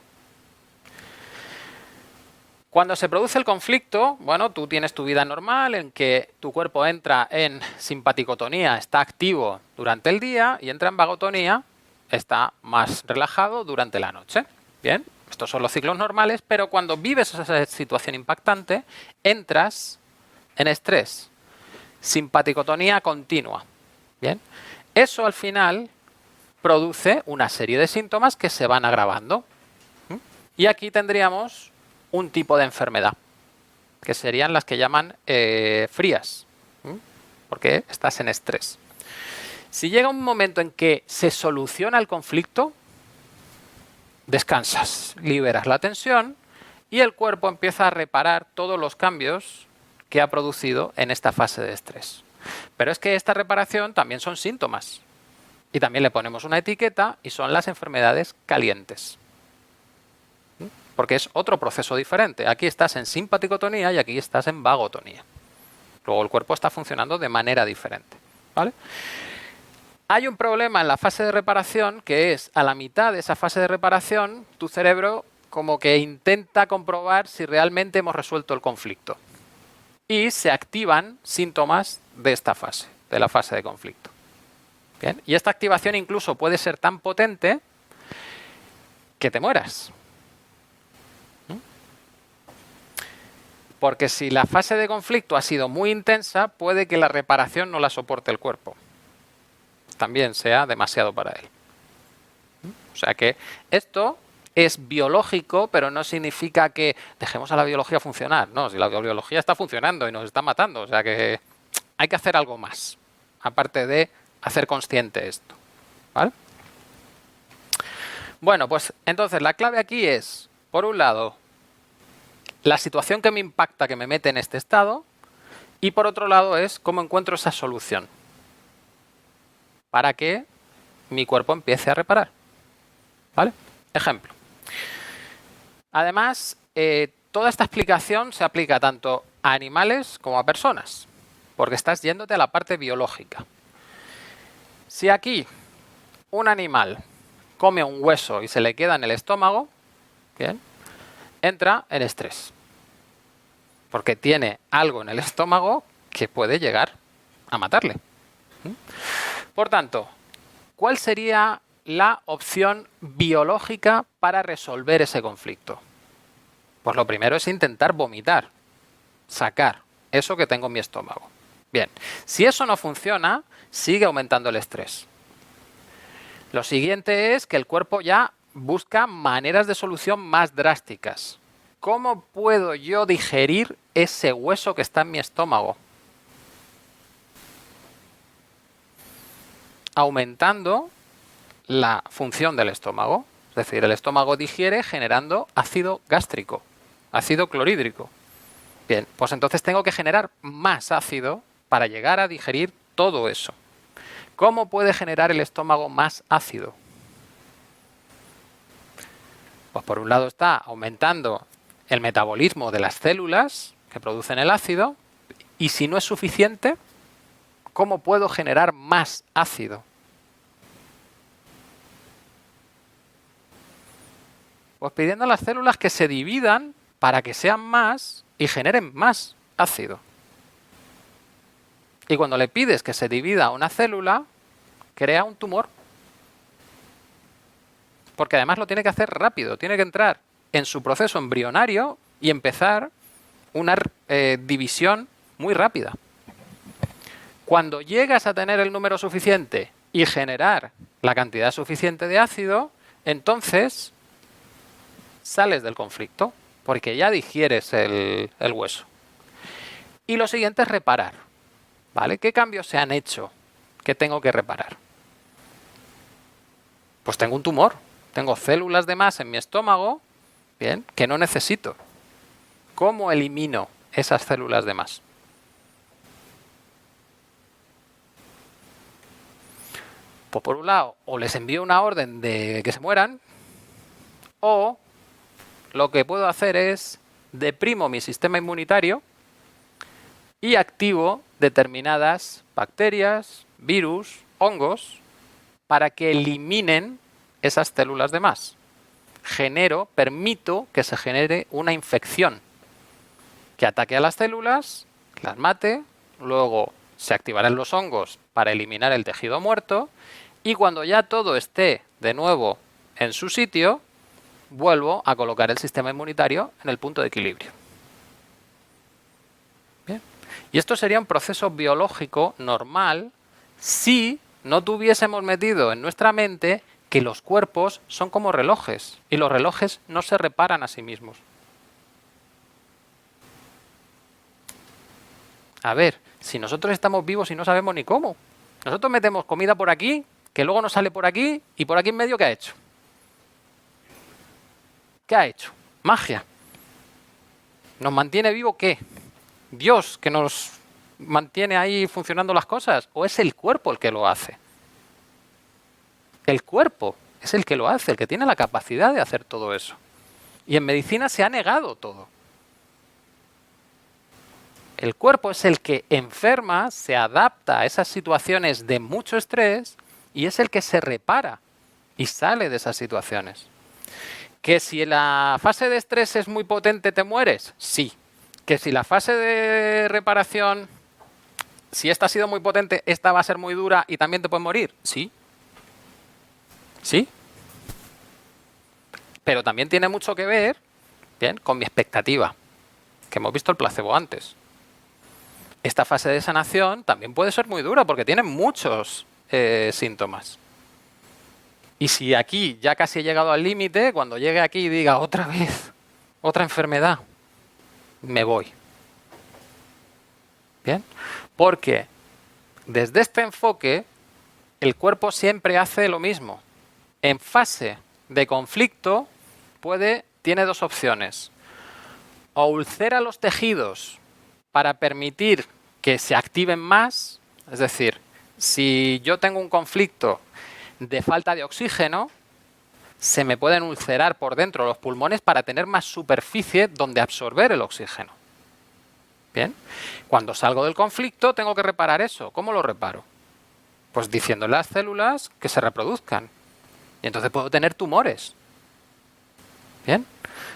Speaker 1: Cuando se produce el conflicto, bueno, tú tienes tu vida normal en que tu cuerpo entra en simpaticotonía, está activo durante el día, y entra en vagotonía, está más relajado durante la noche. Bien, estos son los ciclos normales, pero cuando vives esa situación impactante, entras en estrés, simpaticotonía continua. Bien, eso al final produce una serie de síntomas que se van agravando. Y aquí tendríamos un tipo de enfermedad, que serían las que llaman frías, porque estás en estrés. Si llega un momento en que se soluciona el conflicto, descansas, liberas la tensión y el cuerpo empieza a reparar todos los cambios que ha producido en esta fase de estrés. Pero es que esta reparación también son síntomas. Y también le ponemos una etiqueta y son las enfermedades calientes. Porque es otro proceso diferente. Aquí estás en simpaticotonía y aquí estás en vagotonía. Luego el cuerpo está funcionando de manera diferente. ¿Vale? Hay un problema en la fase de reparación que es a la mitad de esa fase de reparación tu cerebro como que intenta comprobar si realmente hemos resuelto el conflicto. Y se activan síntomas de esta fase, de la fase de conflicto. Bien, y esta activación incluso puede ser tan potente que te mueras. Porque si la fase de conflicto ha sido muy intensa, puede que la reparación no la soporte el cuerpo. También sea demasiado para él. O sea que esto es biológico, pero no significa que dejemos a la biología funcionar. No, si la biología está funcionando y nos está matando. O sea que hay que hacer algo más, aparte de hacer consciente esto. ¿Vale? Bueno, pues entonces la clave aquí es, por un lado, la situación que me impacta, que me mete en este estado, y por otro lado es cómo encuentro esa solución para que mi cuerpo empiece a reparar. ¿Vale? Ejemplo. Además, toda esta explicación se aplica tanto a animales como a personas, porque estás yéndote a la parte biológica. Si aquí un animal come un hueso y se le queda en el estómago, bien, entra en estrés, porque tiene algo en el estómago que puede llegar a matarle. Por tanto, ¿cuál sería la opción biológica para resolver ese conflicto? Pues lo primero es intentar vomitar, sacar eso que tengo en mi estómago. Bien, si eso no funciona, sigue aumentando el estrés. Lo siguiente es que el cuerpo ya busca maneras de solución más drásticas. ¿Cómo puedo yo digerir ese hueso que está en mi estómago? Aumentando la función del estómago. Es decir, el estómago digiere generando ácido gástrico, ácido clorhídrico. Bien, pues entonces tengo que generar más ácido para llegar a digerir todo eso. ¿Cómo puede generar el estómago más ácido? Pues por un lado está aumentando el metabolismo de las células que producen el ácido, y si no es suficiente, ¿cómo puedo generar más ácido? Pues pidiendo a las células que se dividan para que sean más y generen más ácido. Y cuando le pides que se divida una célula, crea un tumor. Porque además lo tiene que hacer rápido, tiene que entrar en su proceso embrionario y empezar una división muy rápida. Cuando llegas a tener el número suficiente y generar la cantidad suficiente de ácido, entonces sales del conflicto, porque ya digieres el hueso. Y lo siguiente es reparar. ¿Vale? ¿Qué cambios se han hecho que tengo que reparar? Pues tengo un tumor, tengo células de más en mi estómago, bien, que no necesito. ¿Cómo elimino esas células de más? Pues por un lado, o les envío una orden de que se mueran, o lo que puedo hacer es deprimo mi sistema inmunitario y activo determinadas bacterias, virus, hongos, para que eliminen esas células de más. Permito que se genere una infección que ataque a las células, las mate, luego se activarán los hongos para eliminar el tejido muerto, y cuando ya todo esté de nuevo en su sitio, vuelvo a colocar el sistema inmunitario en el punto de equilibrio. Bien. Y esto sería un proceso biológico normal si no tuviésemos metido en nuestra mente que los cuerpos son como relojes y los relojes no se reparan a sí mismos. A ver, si nosotros estamos vivos y no sabemos ni cómo. Nosotros metemos comida por aquí, que luego nos sale por aquí, y por aquí en medio, ¿qué ha hecho? ¿Qué ha hecho? Magia. ¿Nos mantiene vivo qué? ¿Dios que nos mantiene ahí funcionando las cosas? ¿O es el cuerpo el que lo hace? El cuerpo es el que lo hace, el que tiene la capacidad de hacer todo eso. Y en medicina se ha negado todo. El cuerpo es el que enferma, se adapta a esas situaciones de mucho estrés y es el que se repara y sale de esas situaciones. ¿Que si la fase de estrés es muy potente te mueres? Sí. ¿Que si la fase de reparación, si esta ha sido muy potente, esta va a ser muy dura y también te puedes morir? Sí. Sí. Pero también tiene mucho que ver, bien, con mi expectativa, que hemos visto el placebo antes. Esta fase de sanación también puede ser muy dura porque tiene muchos síntomas. Y si aquí ya casi he llegado al límite, cuando llegue aquí y diga otra vez, otra enfermedad, me voy. ¿Bien? Porque desde este enfoque, el cuerpo siempre hace lo mismo. En fase de conflicto tiene dos opciones. O ulcera los tejidos para permitir que se activen más, es decir, si yo tengo un conflicto de falta de oxígeno, se me pueden ulcerar por dentro los pulmones para tener más superficie donde absorber el oxígeno. Bien, cuando salgo del conflicto tengo que reparar eso. ¿Cómo lo reparo? Pues diciéndole a las células que se reproduzcan. Y entonces puedo tener tumores. Bien.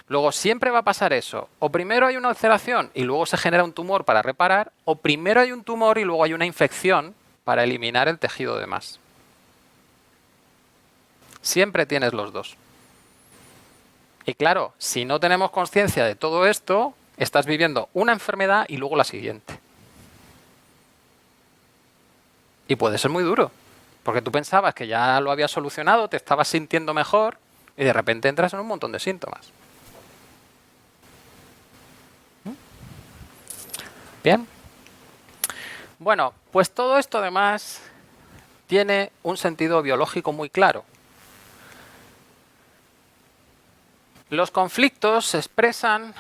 Speaker 1: Luego siempre va a pasar eso. O primero hay una ulceración y luego se genera un tumor para reparar, o primero hay un tumor y luego hay una infección para eliminar el tejido de más. Siempre tienes los dos. Y claro, si no tenemos conciencia de todo esto, estás viviendo una enfermedad y luego la siguiente. Y puede ser muy duro, porque tú pensabas que ya lo habías solucionado, te estabas sintiendo mejor y de repente entras en un montón de síntomas. Bien. Bueno, pues todo esto además tiene un sentido biológico muy claro. Los conflictos se expresan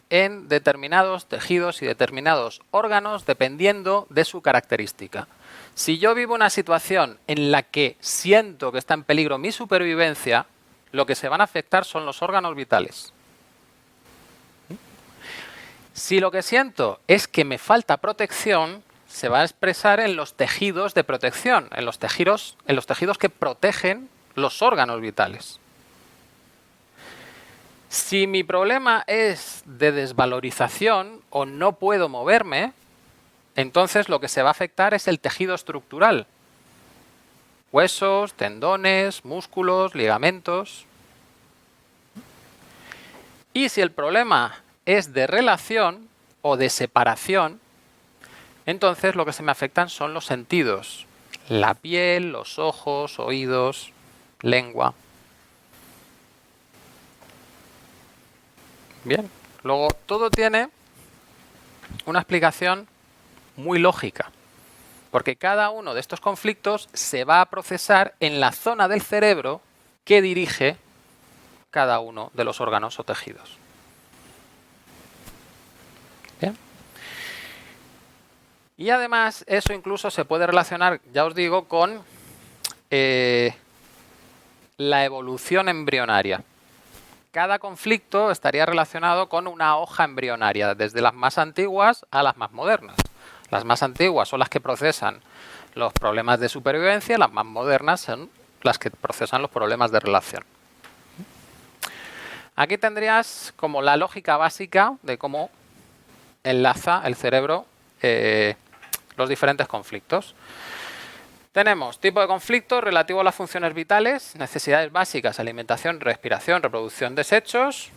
Speaker 1: en determinados tejidos y determinados órganos dependiendo de su característica. Si yo vivo una situación en la que siento que está en peligro mi supervivencia, lo que se van a afectar son los órganos vitales. Si lo que siento es que me falta protección, se va a expresar en los tejidos de protección, en los tejidos que protegen los órganos vitales. Si mi problema es de desvalorización o no puedo moverme, entonces lo que se va a afectar es el tejido estructural. Huesos, tendones, músculos, ligamentos. Y si el problema es de relación o de separación, entonces lo que se me afectan son los sentidos. La piel, los ojos, oídos, lengua. Bien, luego todo tiene una explicación muy lógica, porque cada uno de estos conflictos se va a procesar en la zona del cerebro que dirige cada uno de los órganos o tejidos. Bien. Y además eso incluso se puede relacionar, ya os digo, con la evolución embrionaria. Cada conflicto estaría relacionado con una hoja embrionaria, desde las más antiguas a las más modernas. Las más antiguas son las que procesan los problemas de supervivencia, las más modernas son las que procesan los problemas de relación. Aquí tendrías como la lógica básica de cómo enlaza el cerebro los diferentes conflictos. Tenemos tipo de conflicto relativo a las funciones vitales, necesidades básicas, alimentación, respiración, reproducción, desechos,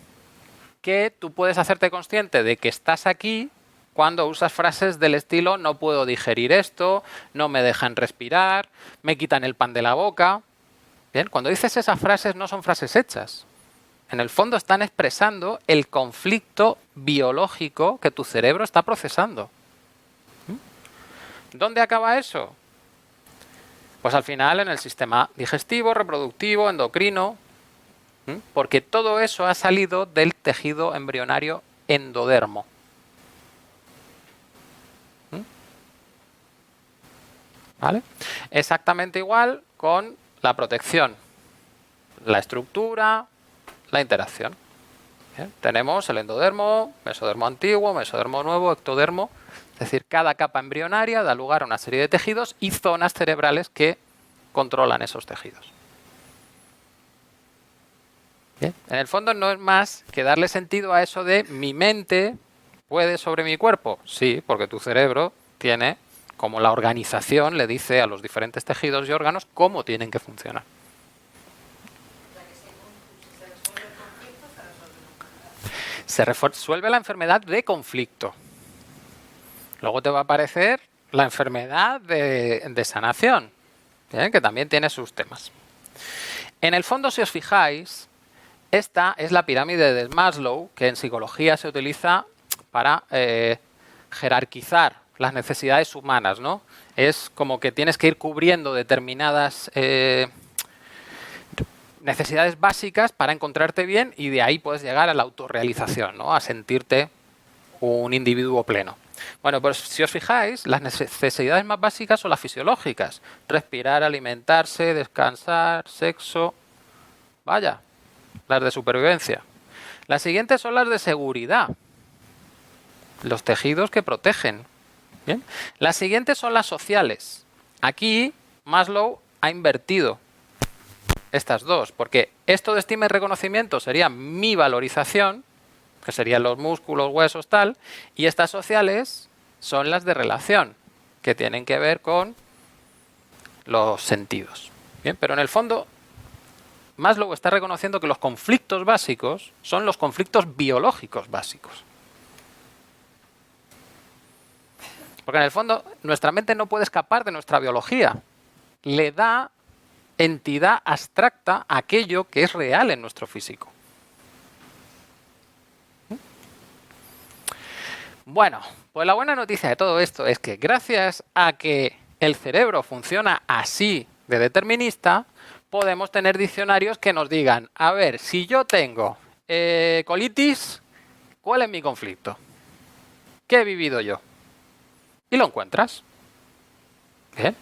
Speaker 1: que tú puedes hacerte consciente de que estás aquí cuando usas frases del estilo no puedo digerir esto, no me dejan respirar, me quitan el pan de la boca. Bien, cuando dices esas frases no son frases hechas. En el fondo están expresando el conflicto biológico que tu cerebro está procesando. ¿Dónde acaba eso? Pues al final en el sistema digestivo, reproductivo, endocrino, porque todo eso ha salido del tejido embrionario endodermo. ¿Vale? Exactamente igual con la protección, la estructura, la interacción. Bien, tenemos el endodermo, mesodermo antiguo, mesodermo nuevo, ectodermo, es decir, cada capa embrionaria da lugar a una serie de tejidos y zonas cerebrales que controlan esos tejidos. Bien, en el fondo no es más que darle sentido a eso de mi mente puede sobre mi cuerpo. Sí, porque tu cerebro tiene, como la organización le dice a los diferentes tejidos y órganos cómo tienen que funcionar. Se resuelve la enfermedad de conflicto. Luego te va a aparecer la enfermedad de sanación, ¿bien? Que también tiene sus temas. En el fondo, si os fijáis, esta es la pirámide de Maslow, que en psicología se utiliza para jerarquizar las necesidades humanas, ¿no? Es como que tienes que ir cubriendo determinadas necesidades básicas para encontrarte bien y de ahí puedes llegar a la autorrealización, ¿no? A sentirte un individuo pleno. Bueno, pues si os fijáis, las necesidades más básicas son las fisiológicas. Respirar, alimentarse, descansar, sexo. Vaya, las de supervivencia. Las siguientes son las de seguridad. Los tejidos que protegen. ¿Bien? Las siguientes son las sociales. Aquí Maslow ha invertido estas dos, porque esto de estima y reconocimiento sería mi valorización, que serían los músculos, huesos, tal, y estas sociales son las de relación, que tienen que ver con los sentidos. Bien, pero en el fondo, Maslow está reconociendo que los conflictos básicos son los conflictos biológicos básicos. Porque en el fondo, nuestra mente no puede escapar de nuestra biología. Le da entidad abstracta a aquello que es real en nuestro físico. Bueno, pues la buena noticia de todo esto es que gracias a que el cerebro funciona así de determinista, podemos tener diccionarios que nos digan, a ver, si yo tengo colitis, ¿cuál es mi conflicto? ¿Qué he vivido yo? Y lo encuentras. Bien.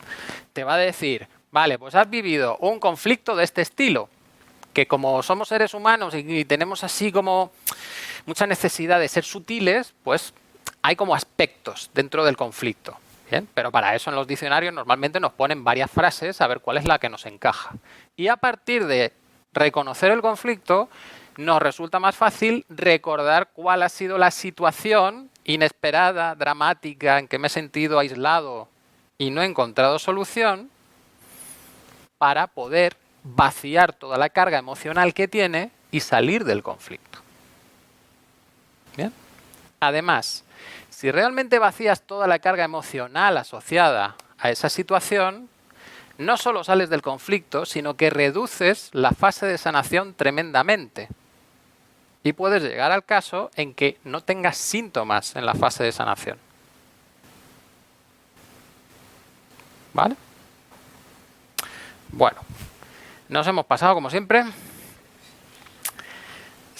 Speaker 1: Te va a decir, vale, pues has vivido un conflicto de este estilo, que como somos seres humanos y tenemos así como mucha necesidad de ser sutiles, pues hay como aspectos dentro del conflicto. Bien, pero para eso en los diccionarios normalmente nos ponen varias frases a ver cuál es la que nos encaja. Y a partir de reconocer el conflicto, nos resulta más fácil recordar cuál ha sido la situación inesperada, dramática, en que me he sentido aislado y no he encontrado solución, para poder vaciar toda la carga emocional que tiene y salir del conflicto. Bien. Además, si realmente vacías toda la carga emocional asociada a esa situación, no solo sales del conflicto, sino que reduces la fase de sanación tremendamente. Y puedes llegar al caso en que no tengas síntomas en la fase de sanación. ¿Vale? Bueno, nos hemos pasado como siempre.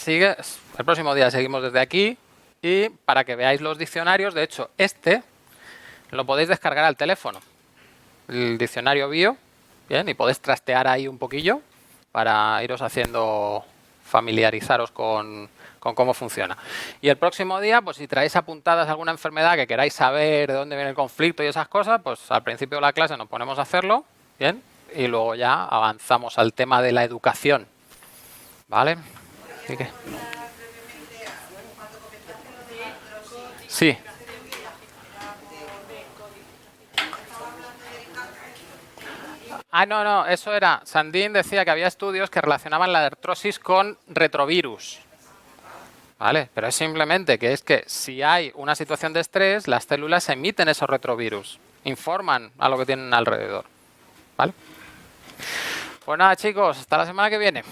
Speaker 1: El próximo día seguimos desde aquí. Y para que veáis los diccionarios, de hecho, este lo podéis descargar al teléfono. El diccionario bio, bien, y podéis trastear ahí un poquillo para iros haciendo, familiarizaros con cómo funciona. Y el próximo día, pues si traéis apuntadas alguna enfermedad que queráis saber de dónde viene el conflicto y esas cosas, pues al principio de la clase nos ponemos a hacerlo, bien, y luego ya avanzamos al tema de la educación. ¿Vale? ¿Y qué? Sí. No, eso era, Sandin decía que había estudios que relacionaban la artrosis con retrovirus. ¿Vale? Pero es simplemente que si hay una situación de estrés, las células emiten esos retrovirus, informan a lo que tienen alrededor. ¿Vale? Pues nada, chicos, hasta la semana que viene.